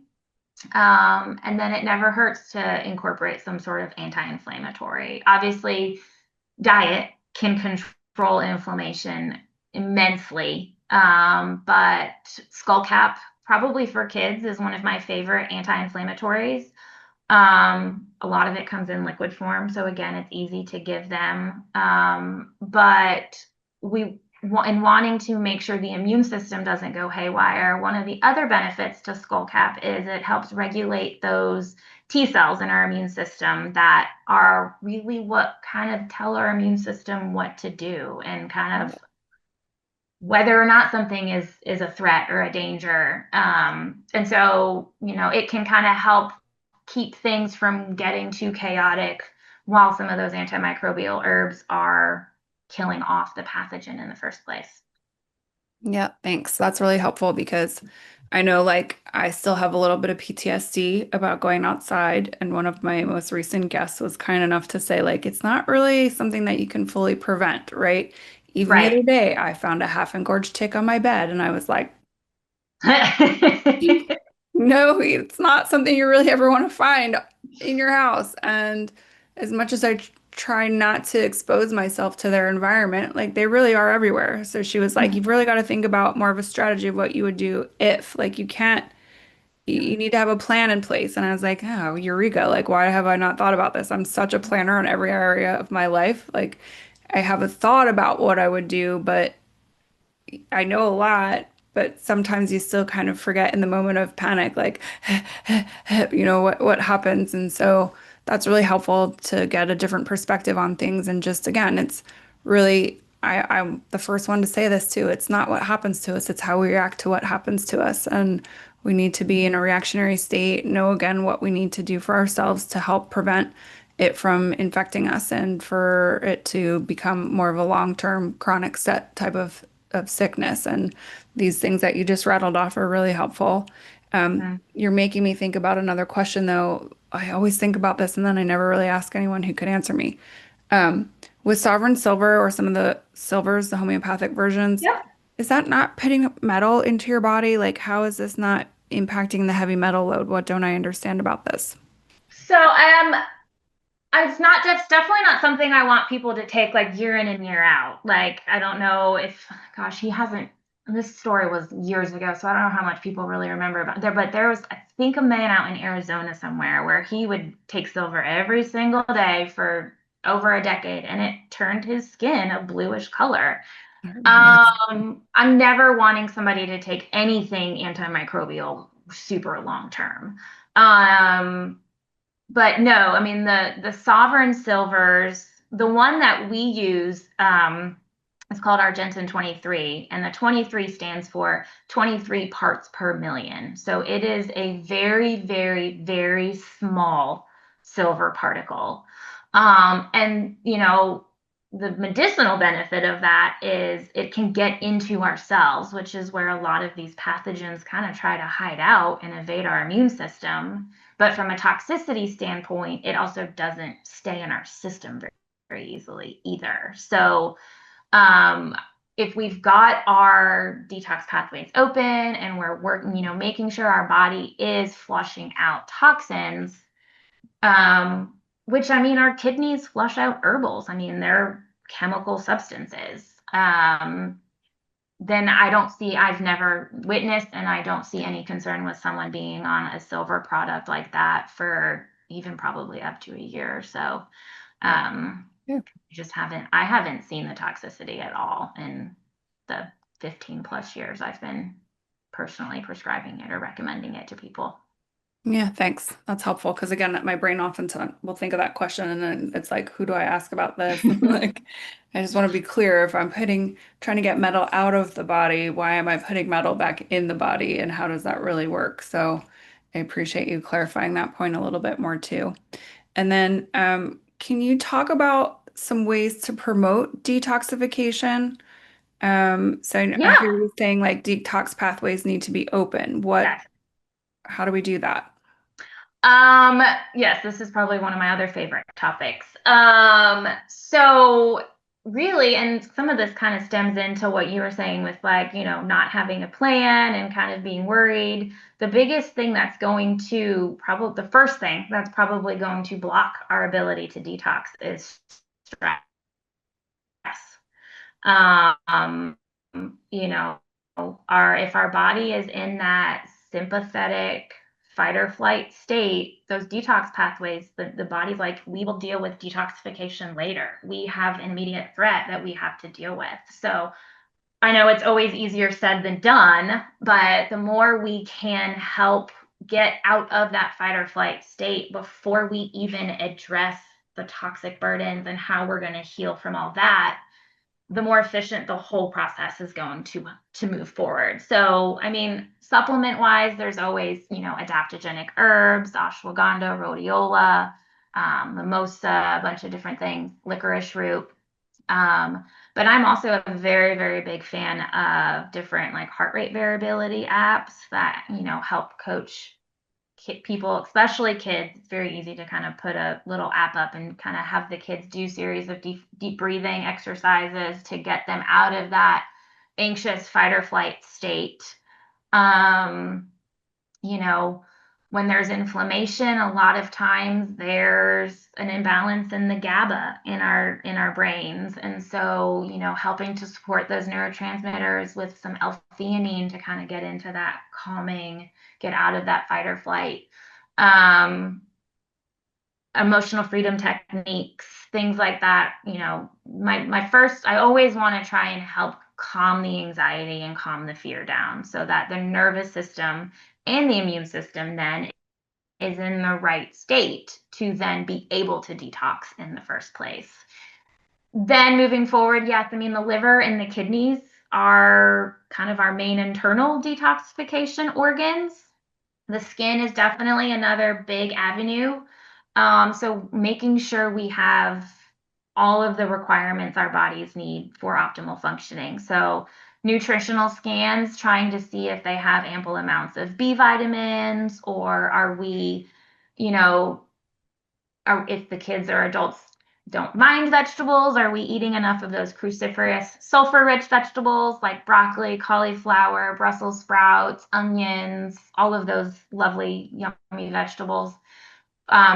And then it never hurts to incorporate some sort of anti-inflammatory. Obviously, diet can control inflammation immensely, but skullcap, probably for kids, is one of my favorite anti-inflammatories. A lot of it comes in liquid form, so again, it's easy to give them. But in wanting to make sure the immune system doesn't go haywire, one of the other benefits to skullcap is it helps regulate those T cells in our immune system that are really what kind of tell our immune system what to do and kind of whether or not something is a threat or a danger. And so, it can kind of help keep things from getting too chaotic while some of those antimicrobial herbs are killing off the pathogen in the first place. Yeah, thanks. That's really helpful because I know like I still have a little bit of PTSD about going outside. And one of my most recent guests was kind enough to say, like, it's not really something that you can fully prevent, right? Even the Right. other day, I found a half engorged tick on my bed, and I was like, no, it's not something you really ever want to find in your house. And as much as try not to expose myself to their environment, like they really are everywhere. So she was like, you've really got to think about more of a strategy of what you would do if, like, you can't, you need to have a plan in place. And I was like, oh, eureka. Like, why have I not thought about this? I'm such a planner in every area of my life. Like, I have a thought about what I would do, but I know a lot, but sometimes you still kind of forget in the moment of panic, like, what happens. And so that's really helpful to get a different perspective on things. And just again, it's really, I'm the first one to say this too. It's not what happens to us, it's how we react to what happens to us. And we need to be in a reactionary state, know again what we need to do for ourselves to help prevent it from infecting us and for it to become more of a long-term chronic set type of sickness. And these things that you just rattled off are really helpful. You're making me think about another question, though. I always think about this, and then I never really ask anyone who could answer me. With Sovereign Silver or some of the silvers, the homeopathic versions, Yep. is that not putting metal into your body? Like, how is this not impacting the heavy metal load? What don't I understand about this? So, it's definitely not something I want people to take like year in and year out. Like, I don't know if, gosh, he hasn't, this story was years ago, so I don't know how much people really remember about there, but there was, I think, a man out in Arizona somewhere where he would take silver every single day for over a decade, and it turned his skin a bluish color. I'm never wanting somebody to take anything antimicrobial super long term. Um, but no, I mean the sovereign silvers, the one that we use, is called Argentin 23, and the 23 stands for 23 parts per million. So it is a very, very, very small silver particle. And the medicinal benefit of that is it can get into our cells, which is where a lot of these pathogens kind of try to hide out and evade our immune system. But from a toxicity standpoint, it also doesn't stay in our system very, very easily either. So, um, if we've got our detox pathways open and we're working, making sure our body is flushing out toxins, um, which I mean, our kidneys flush out herbals. I mean, they're chemical substances. Then I've never witnessed, and I don't see any concern with someone being on a silver product like that for even probably up to a year or so. Yeah. I haven't seen the toxicity at all in the 15 plus years I've been personally prescribing it or recommending it to people. Yeah, thanks. That's helpful because again, my brain often will think of that question and then it's like, who do I ask about this? Like, I just want to be clear if I'm trying to get metal out of the body, why am I putting metal back in the body and how does that really work? So I appreciate you clarifying that point a little bit more too. And then, can you talk about some ways to promote detoxification? So I hear Yeah. you saying like detox pathways need to be open. Yes. How do we do that? Um, yes, this is probably one of my other favorite topics. So really, and some of this kind of stems into what you were saying with like, not having a plan and kind of being worried. The biggest thing that's going to probably the first thing that's probably going to block our ability to detox is stress. Um, you know, if our body is in that sympathetic fight or flight state, those detox pathways, the body's like, we will deal with detoxification later. We have an immediate threat that we have to deal with. So I know it's always easier said than done, but the more we can help get out of that fight or flight state before we even address the toxic burdens and how we're going to heal from all that, the more efficient the whole process is going to move forward. So, I mean, supplement wise, there's always, adaptogenic herbs, ashwagandha, rhodiola, mimosa, a bunch of different things, licorice root. But I'm also a very, very big fan of different like heart rate variability apps that, help coach people, especially kids. It's very easy to kind of put a little app up and kind of have the kids do series of deep breathing exercises to get them out of that anxious fight or flight state. Um, you know, when there's inflammation, a lot of times there's an imbalance in the GABA in our brains. And so, helping to support those neurotransmitters with some L-theanine to kind of get into that calming, get out of that fight or flight. Emotional freedom techniques, things like that. My first, I always want to try and help calm the anxiety and calm the fear down so that the nervous system and the immune system then is in the right state to then be able to detox in the first place. Then moving forward, yes, I mean, the liver and the kidneys are kind of our main internal detoxification organs. The skin is definitely another big avenue. So making sure we have all of the requirements our bodies need for optimal functioning. So nutritional scans, trying to see if they have ample amounts of B vitamins, or are we, if the kids or adults don't mind vegetables, are we eating enough of those cruciferous, sulfur-rich vegetables like broccoli, cauliflower, Brussels sprouts, onions, all of those lovely, yummy vegetables,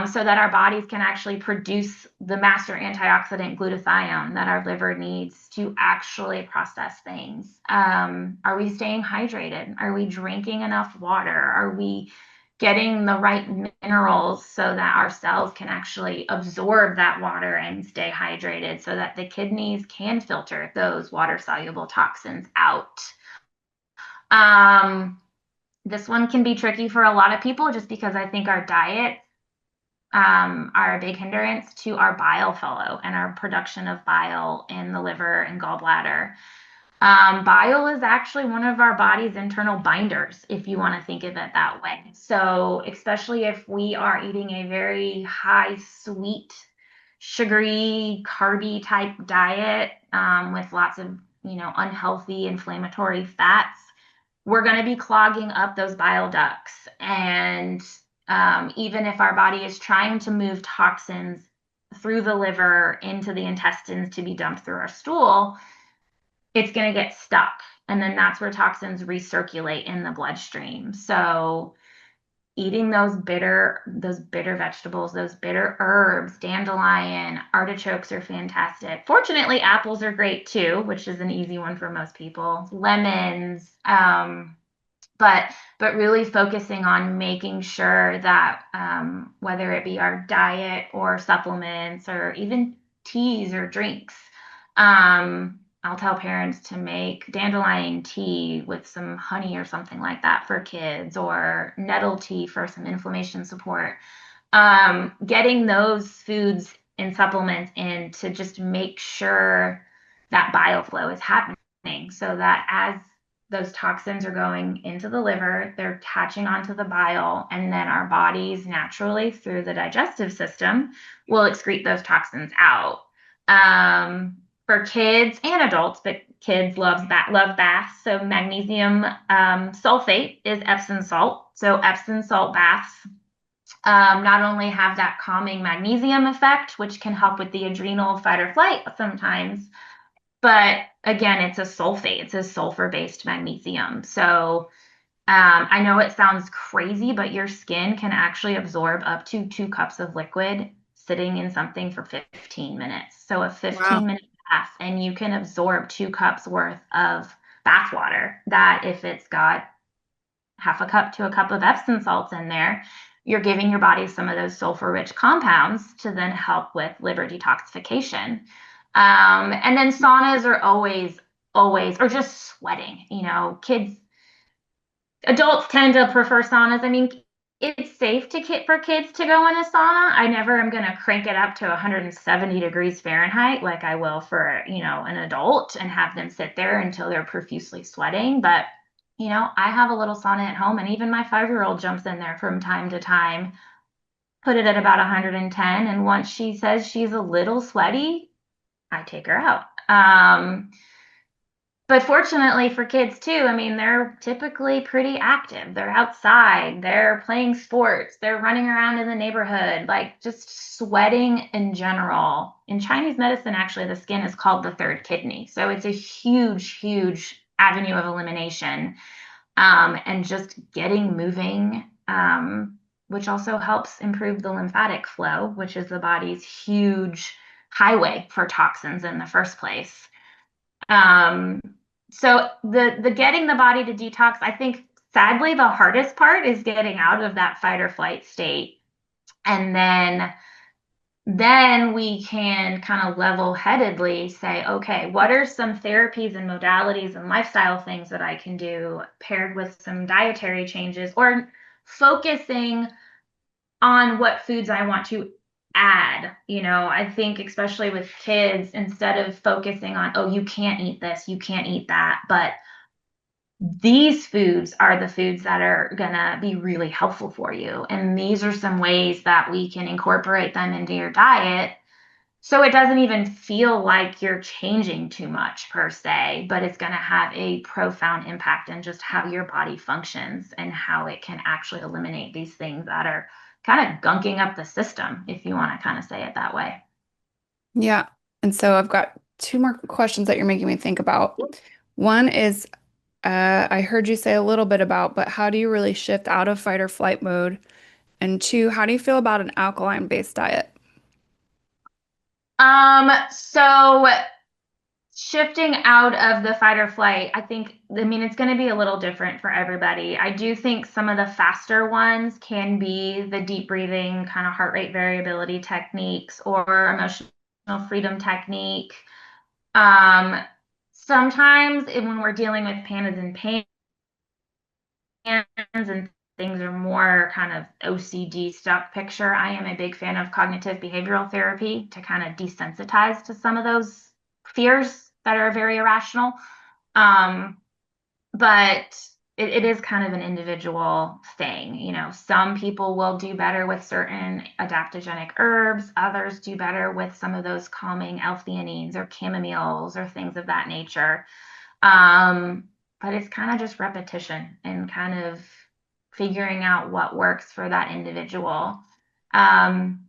so that our bodies can actually produce the master antioxidant glutathione that our liver needs to actually process things. Are we staying hydrated? Are we drinking enough water? Are we getting the right minerals so that our cells can actually absorb that water and stay hydrated so that the kidneys can filter those water soluble toxins out? This one can be tricky for a lot of people just because I think our diet are a big hindrance to our bile flow and our production of bile in the liver and gallbladder. Bile is actually one of our body's internal binders, if you want to think of it that way. So, especially if we are eating a very high sweet, sugary, carby type diet with lots of, unhealthy inflammatory fats, we're going to be clogging up those bile ducts. And even if our body is trying to move toxins through the liver into the intestines to be dumped through our stool, it's going to get stuck. And then that's where toxins recirculate in the bloodstream. So eating those bitter vegetables, those bitter herbs, dandelion, artichokes are fantastic. Fortunately, apples are great too, which is an easy one for most people. Lemons, but really focusing on making sure that whether it be our diet or supplements or even teas or drinks, I'll tell parents to make dandelion tea with some honey or something like that for kids, or nettle tea for some inflammation support. Getting those foods and supplements in to just make sure that bile flow is happening, so that as those toxins are going into the liver, they're attaching onto the bile, and then our bodies naturally through the digestive system will excrete those toxins out. For kids and adults, but kids love baths. So magnesium sulfate is Epsom salt. So Epsom salt baths not only have that calming magnesium effect, which can help with the adrenal fight or flight sometimes, but again, it's a sulfate. It's a sulfur-based magnesium. So I know it sounds crazy, but your skin can actually absorb up to 2 cups of liquid sitting in something for 15 minutes. So a 15-minute bath, and you can absorb 2 cups worth of bath water. That if it's got half a cup to a cup of Epsom salts in there, you're giving your body some of those sulfur-rich compounds to then help with liver detoxification. And then saunas are always, or just sweating. Adults tend to prefer saunas. I mean, it's safe for kids to go in a sauna. I never am going to crank it up to 170 degrees Fahrenheit like I will for, an adult and have them sit there until they're profusely sweating. But, I have a little sauna at home, and even my 5-year-old jumps in there from time to time, put it at about 110. And once she says she's a little sweaty, I take her out. But fortunately for kids too, I mean, they're typically pretty active. They're outside, they're playing sports, they're running around in the neighborhood, like just sweating in general. In Chinese medicine, actually, the skin is called the third kidney. So it's a huge, huge avenue of elimination, and just getting moving, which also helps improve the lymphatic flow, which is the body's huge highway for toxins in the first place. So the getting the body to detox, I think sadly the hardest part is getting out of that fight or flight state. And then we can kind of level-headedly say, okay, what are some therapies and modalities and lifestyle things that I can do paired with some dietary changes, or focusing on what foods I want to add. I think especially with kids, instead of focusing on, oh, you can't eat this, you can't eat that, but these foods are the foods that are gonna be really helpful for you. And these are some ways that we can incorporate them into your diet, so it doesn't even feel like you're changing too much per se, but it's going to have a profound impact in just how your body functions and how it can actually eliminate these things that are kind of gunking up the system, if you want to kind of say it that way. Yeah. And so I've got 2 more questions that you're making me think about. One is, I heard you say a little bit about, but how do you really shift out of fight or flight mode? And 2, how do you feel about an alkaline-based diet? So shifting out of the fight or flight, I mean, it's going to be a little different for everybody. I do think some of the faster ones can be the deep breathing, kind of heart rate variability techniques, or emotional freedom technique. Sometimes when we're dealing with PANDAS and PANS and things are more kind of OCD stuck picture. I am a big fan of cognitive behavioral therapy to kind of desensitize to some of those fears that are very irrational. Um, but it is kind of an individual thing. Some people will do better with certain adaptogenic herbs, others do better with some of those calming L-theanines or chamomiles or things of that nature. Um, but it's kind of just repetition and kind of figuring out what works for that individual. Um,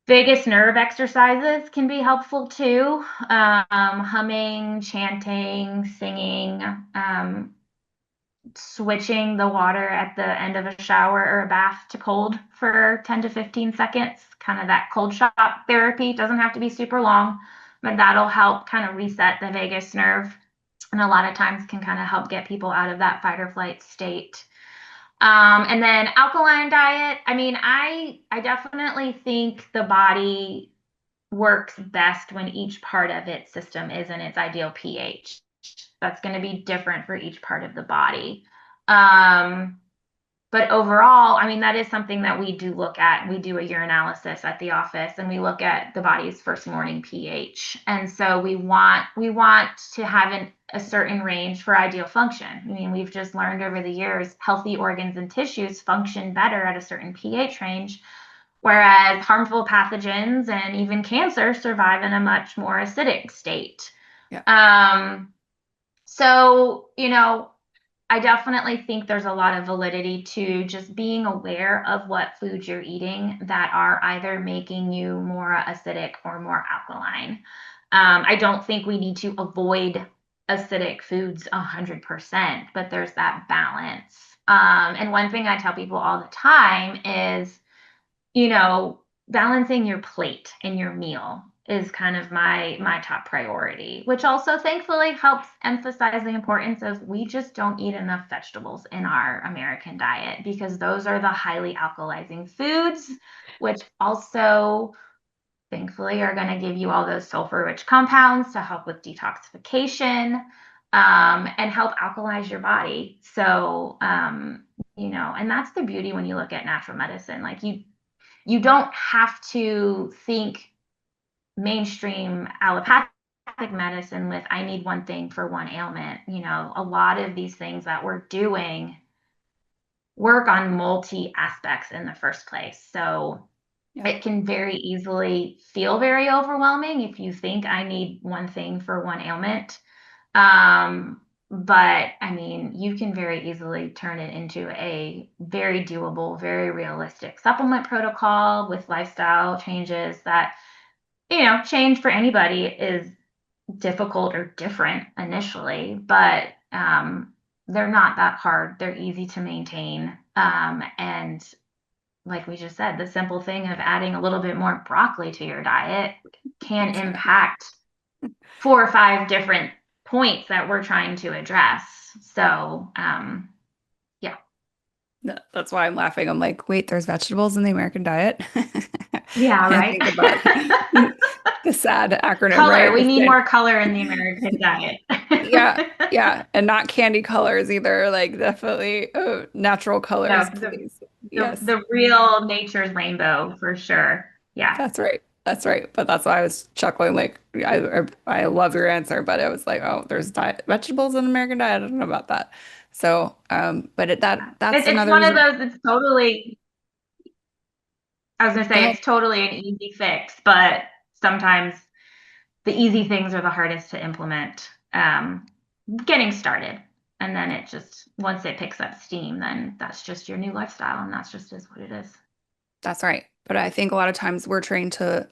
Vagus nerve exercises can be helpful too. Humming, chanting, singing, switching the water at the end of a shower or a bath to cold for 10 to 15 seconds, kind of that cold shock therapy. Doesn't have to be super long, but that'll help kind of reset the vagus nerve. And a lot of times can kind of help get people out of that fight or flight state. And then alkaline diet. I mean, I definitely think the body works best when each part of its system is in its ideal pH. That's going to be different for each part of the body. Um, but overall, I mean, that is something that we do look at. We do a urinalysis at the office, and we look at the body's first morning pH. And so we want to have a certain range for ideal function. I mean, we've just learned over the years, healthy organs and tissues function better at a certain pH range, whereas harmful pathogens and even cancer survive in a much more acidic state. Yeah. So, I definitely think there's a lot of validity to just being aware of what foods you're eating that are either making you more acidic or more alkaline. I don't think we need to avoid acidic foods 100%, but there's that balance. And one thing I tell people all the time is, balancing your plate and your meal is kind of my top priority, which also thankfully helps emphasize the importance of we just don't eat enough vegetables in our American diet because those are the highly alkalizing foods, which also thankfully are going to give you all those sulfur rich compounds to help with detoxification, and help alkalize your body. So, and that's the beauty when you look at natural medicine. Like you don't have to think mainstream allopathic medicine with I need one thing for one ailment. A lot of these things that we're doing work on multi aspects in the first place. So Yeah. it can very easily feel very overwhelming if you think I need one thing for one ailment. But I mean, you can very easily turn it into a very doable, very realistic supplement protocol with lifestyle changes that, change for anybody is difficult or different initially, but they're not that hard. They're easy to maintain. And like we just said, the simple thing of adding a little bit more broccoli to your diet can That's right. impact 4 or 5 different points that we're trying to address. So, yeah. That's why I'm laughing. I'm like, wait, there's vegetables in the American diet. Yeah, And right. think about the sad acronym, Color. right? We It's need like, more color in the American diet. yeah, yeah, and not candy colors either. Like definitely natural colors, No, please. the Yes, the real nature's rainbow for sure. Yeah. that's right. That's right. But that's why I was chuckling. Like I love your answer, but I was like, oh, there's diet vegetables in American diet. I don't know about that. So, but that's It's another one of reason. those, it's totally, I was gonna Go say ahead. it's totally an easy fix, but sometimes the easy things are the hardest to implement, getting started. And then it just, once it picks up steam, then that's just your new lifestyle and that's just is what it is. That's right. But I think a lot of times we're trained to,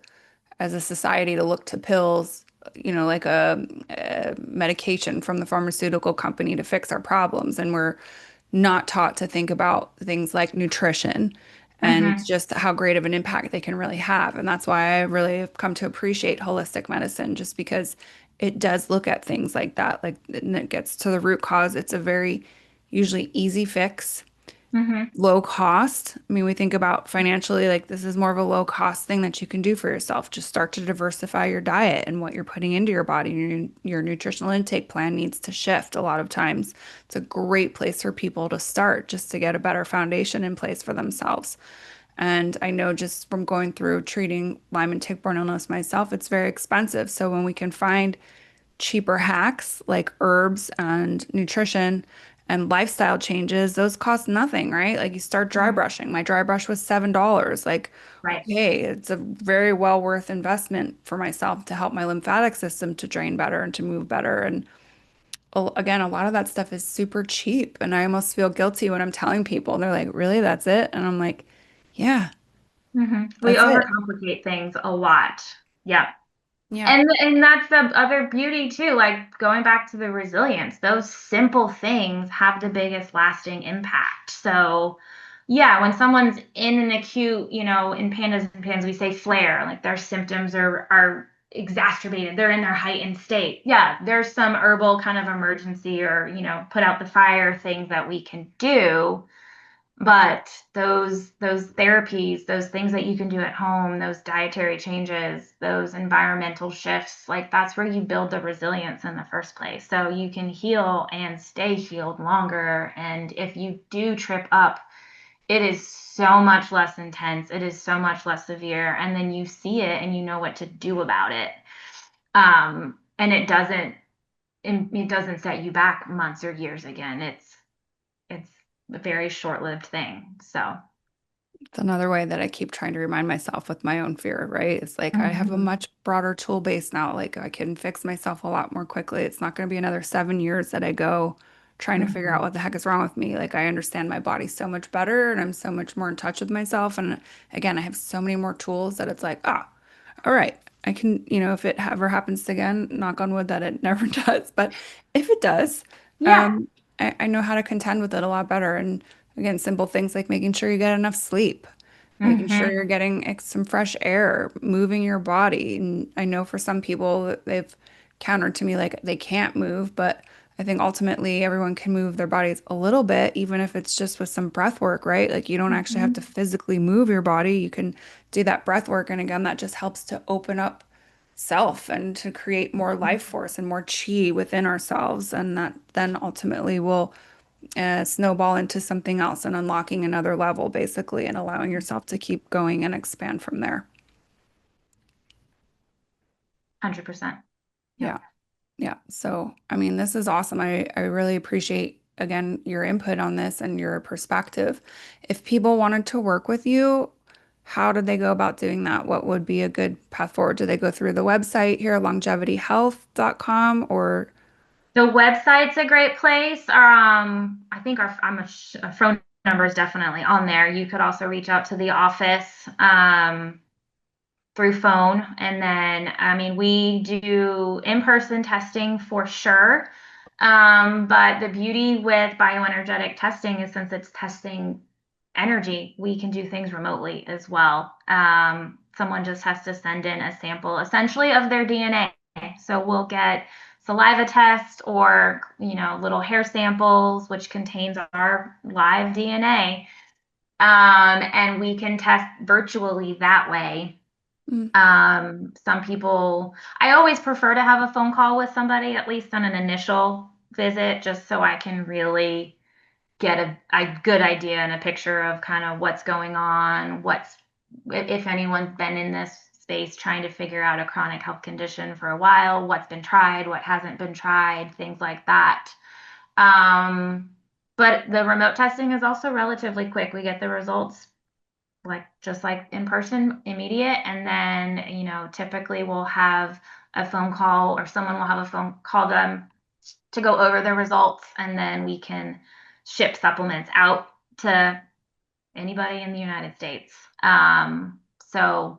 as a society, to look to pills, like a medication from the pharmaceutical company to fix our problems. And we're not taught to think about things like nutrition and Mm-hmm. just how great of an impact they can really have. And that's why I really have come to appreciate holistic medicine, just because it does look at things like that. Like, and it gets to the root cause. It's a very usually easy fix. Hmm. Low cost. I mean, we think about financially, like this is more of a low cost thing that you can do for yourself. Just start to diversify your diet and what you're putting into your body. Your nutritional intake plan needs to shift a lot of times. It's a great place for people to start just to get a better foundation in place for themselves. And I know just from going through treating Lyme and tick-borne illness myself, it's very expensive. So when we can find cheaper hacks like herbs and nutrition and lifestyle changes, those cost nothing, right? Like you start dry brushing. My dry brush was $7. Like, Right. okay, it's a very well worth investment for myself to help my lymphatic system to drain better and to move better. And again, a lot of that stuff is super cheap. And I almost feel guilty when I'm telling people, and they're like, really, that's it? And I'm like, yeah, We that's it. overcomplicate things a lot. Yeah. Yeah. And that's the other beauty too, like going back to the resilience. Those simple things have the biggest lasting impact. So, yeah, when someone's in an acute, in pandas and pans, we say flare, like their symptoms are exacerbated. They're in their heightened state. Yeah, there's some herbal kind of emergency or, put out the fire things that we can do. But those therapies, those things that you can do at home, those dietary changes, those environmental shifts, like that's where you build the resilience in the first place. So you can heal and stay healed longer. And if you do trip up, it is so much less intense. It is so much less severe. And then you see it and you know what to do about it. And it doesn't set you back months or years again. It's a very short-lived thing. So. It's another way that I keep trying to remind myself with my own fear, right? It's like I have a Mhm. much broader tool base now. Like I can fix myself a lot more quickly. It's not going to be another 7 years that I go trying to figure out Mhm. what the heck is wrong with me. Like I understand my body so much better and I'm so much more in touch with myself. And again, I have so many more tools that it's like, ah, all right, I can, if it ever happens again, knock on wood that it never does. But if it does, Yeah. um, I know how to contend with it a lot better. And again, simple things like making sure you get enough sleep, making sure you're Mhm. getting some fresh air, moving your body. And I know for some people they've countered to me like they can't move, but I think ultimately everyone can move their bodies a little bit, even if it's just with some breath work, right? Like you don't actually have to Mhm. physically move your body. You can do that breath work. And again, that just helps to open up self and to create more life force and more chi within ourselves. And that then ultimately will snowball into something else and unlocking another level, basically, and allowing yourself to keep going and expand from there. 100%. Yeah. Yep. Yeah. So, I mean, this is awesome. I really appreciate, again, your input on this and your perspective. If people wanted to work with you, how did they go about doing that? What would be a good path forward? Do they go through the website here, longevityhealth.com, or The website's a great place. I think our phone number is definitely on there. You could also reach out to the office through phone, and then I mean we do in-person testing for sure. But the beauty with bioenergetic testing is since it's testing energy, we can do things remotely as well. Someone just has to send in a sample essentially of their DNA. So we'll get saliva test or little hair samples which contains our live DNA. And we can test virtually that way. Mm, Some people, I always prefer to have a phone call with somebody, at least on an initial visit, just so I can really get a good idea and a picture of kind of what's going on, if anyone's been in this space trying to figure out a chronic health condition for a while, what's been tried, what hasn't been tried, things like that. Um, but the remote testing is also relatively quick. We get the results like just like in person, immediate, and then typically we'll have a phone call or someone will have a phone call them to go over the results, and then we can ship supplements out to anybody in the United States. So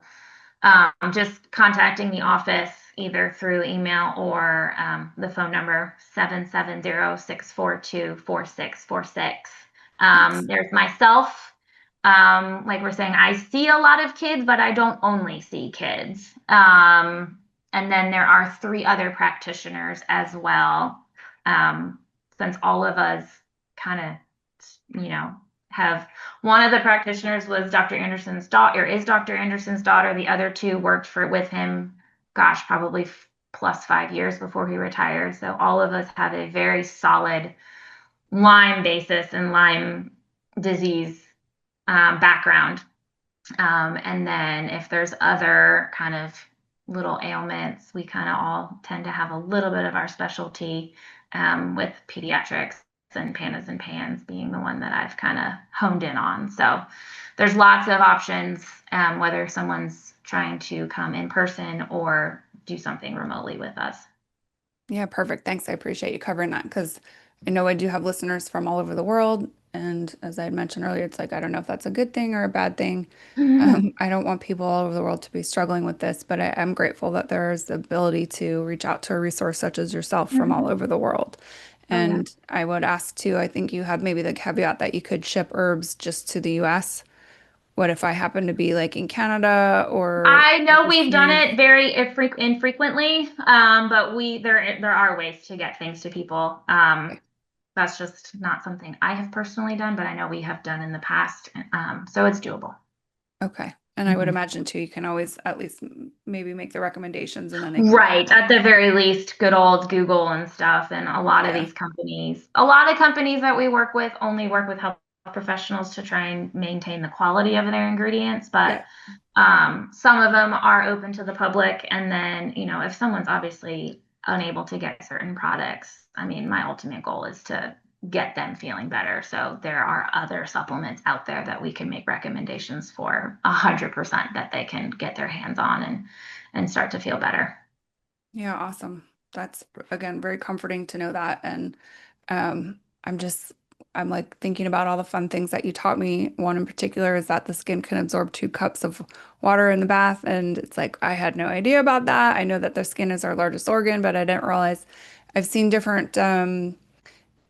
just contacting the office either through email or the phone number 770-642-4646. nice. There's myself. Like we're saying, I see a lot of kids, but I don't only see kids. And then there are three other practitioners as well. Um, since all of us kind of, you know, have one of the practitioners was Dr. Anderson's daughter, is Dr. Anderson's daughter. The other two worked for with him, gosh, probably plus 5 years before he retired. So all of us have a very solid Lyme basis and Lyme disease background. And then if there's other kind of little ailments, we kind of all tend to have a little bit of our specialty with pediatrics and PANDAS and PANS being the one that I've kind of honed in on. So there's lots of options, whether someone's trying to come in person or do something remotely with us. Yeah, perfect. Thanks. I appreciate you covering that because I know I do have listeners from all over the world. And as I had mentioned earlier, it's like, I don't know if that's a good thing or a bad thing. I don't want people all over the world to be struggling with this, but I am grateful that there's the ability to reach out to a resource such as yourself from all over the world. Oh yeah. And I would ask too, I think you had maybe the caveat that you could ship herbs just to the US. What if I happen to be like in Canada or I know we've done overseas? it very infrequently, but there are ways to get things to people. That's just not something I have personally done, but I know we have done in the past. So it's doable. Okay. And I would Mhm. imagine too, you can always at least maybe make the recommendations and then they can Right. contact At the you. very least, good old Google and stuff. And Yeah. a lot of companies that we work with only work with health professionals to try and maintain the quality of their ingredients. But Yeah. some of them are open to the public. And then, if someone's obviously unable to get certain products, I mean, my ultimate goal is to get them feeling better. So there are other supplements out there that we can make recommendations for 100% that they can get their hands on and start to feel better. Yeah, awesome. That's again very comforting to know that. And um, I'm just I'm like thinking about all the fun things that you taught me. One in particular is that the skin can absorb 2 cups of water in the bath, and it's like I had no idea about that. I know that the skin is our largest organ, but I didn't realize. I've seen different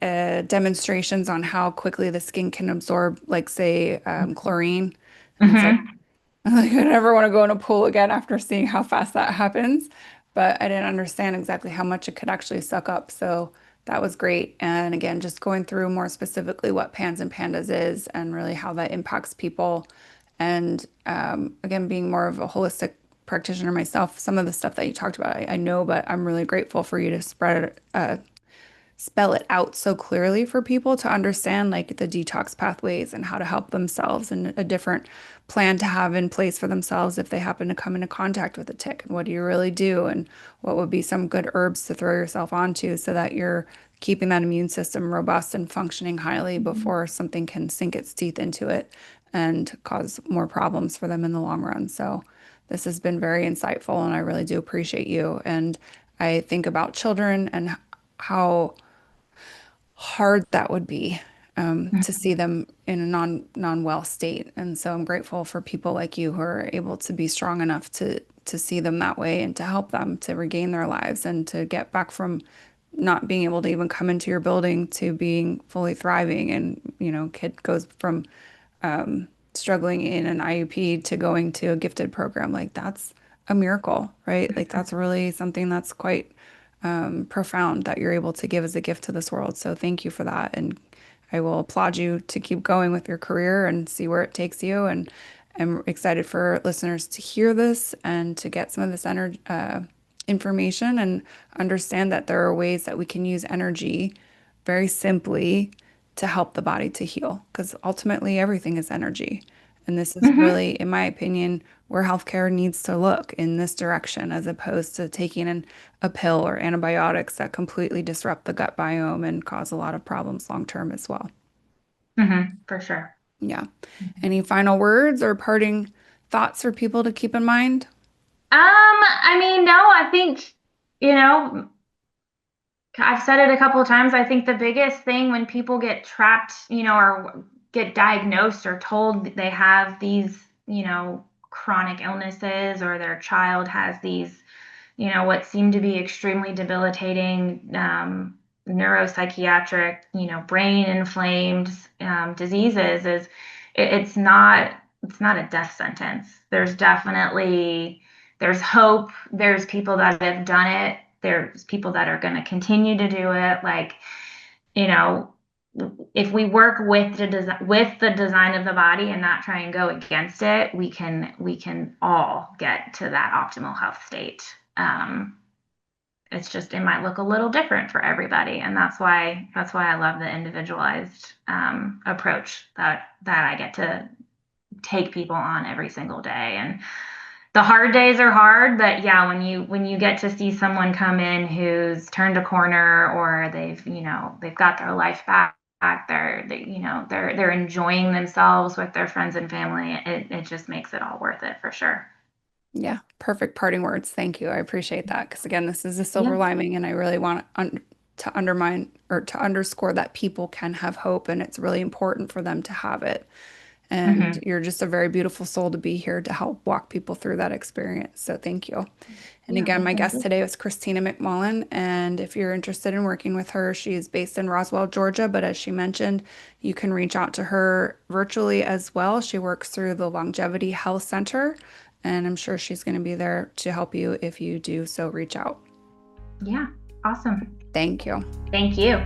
demonstrations on how quickly the skin can absorb, like say chlorine, and it's like Hmm. like I never want to go in a pool again after seeing how fast that happens. But I didn't understand exactly how much it could actually suck up. So that was great. And again, just going through more specifically what PANS and PANDAS is and really how that impacts people. And again, being more of a holistic practitioner myself, some of the stuff that you talked about, I know, but I'm really grateful for you to spell it out so clearly for people to understand like the detox pathways and how to help themselves and a different plan to have in place for themselves if they happen to come into contact with a tick. And what do you really do? And what would be some good herbs to throw yourself onto so that you're keeping that immune system robust and functioning highly before something can sink its teeth into it and cause more problems for them in the long run. So this has been very insightful and I really do appreciate you. And I think about children and how hard that would be to see them in a non-well state. And so I'm grateful for people like you who are able to be strong enough to see them that way and to help them to regain their lives and to get back from not being able to even come into your building to being fully thriving. And, kid goes from struggling in an IUP to going to a gifted program. Like that's a miracle, right? Like that's really something that's quite profound that you're able to give as a gift to this world. So thank you for that. And I will applaud you to keep going with your career and see where it takes you. And I'm excited for listeners to hear this and to get some of this energy, information and understand that there are ways that we can use energy very simply to help the body to heal. Because ultimately, everything is energy. And this is Hmm. really, in my opinion, where healthcare needs to look in this direction, as opposed to taking a pill or antibiotics that completely disrupt the gut biome and cause a lot of problems long term as well. For sure. Yeah. Any final words or parting thoughts for people to keep in mind? I mean, no, I think, you know, I've said it a couple of times. I think the biggest thing when people get trapped, or get diagnosed or told they have these, chronic illnesses or their child has these, what seem to be extremely debilitating neuropsychiatric, brain inflamed diseases, is it's not a death sentence. There's hope. There's people that have done it. There's people that are going to continue to do it. Like, you know, if we work with the design of the body and not try and go against it, we can all get to that optimal health state. It's just, it might look a little different for everybody, and that's why I love the individualized approach that I get to take people on every single day. And the hard days are hard, but yeah, when you get to see someone come in who's turned a corner, or they've got their life back, they're enjoying themselves with their friends and family, it just makes it all worth it for sure. Yeah, perfect parting words. Thank you. I appreciate that because again, this is a silver Yeah. lining, and I really want to undermine or to underscore that people can have hope, and it's really important for them to have it. And Hmm. you're just a very beautiful soul to be here to help walk people through that experience. So thank you. And Yeah, again, well, my thank guest you. today was Cristina McMullen. And if you're interested in working with her, she's based in Roswell, Georgia. But as she mentioned, you can reach out to her virtually as well. She works through the Longevity Health Center, and I'm sure she's going to be there to help you if you do so reach out. Yeah, awesome. Thank you. Thank you.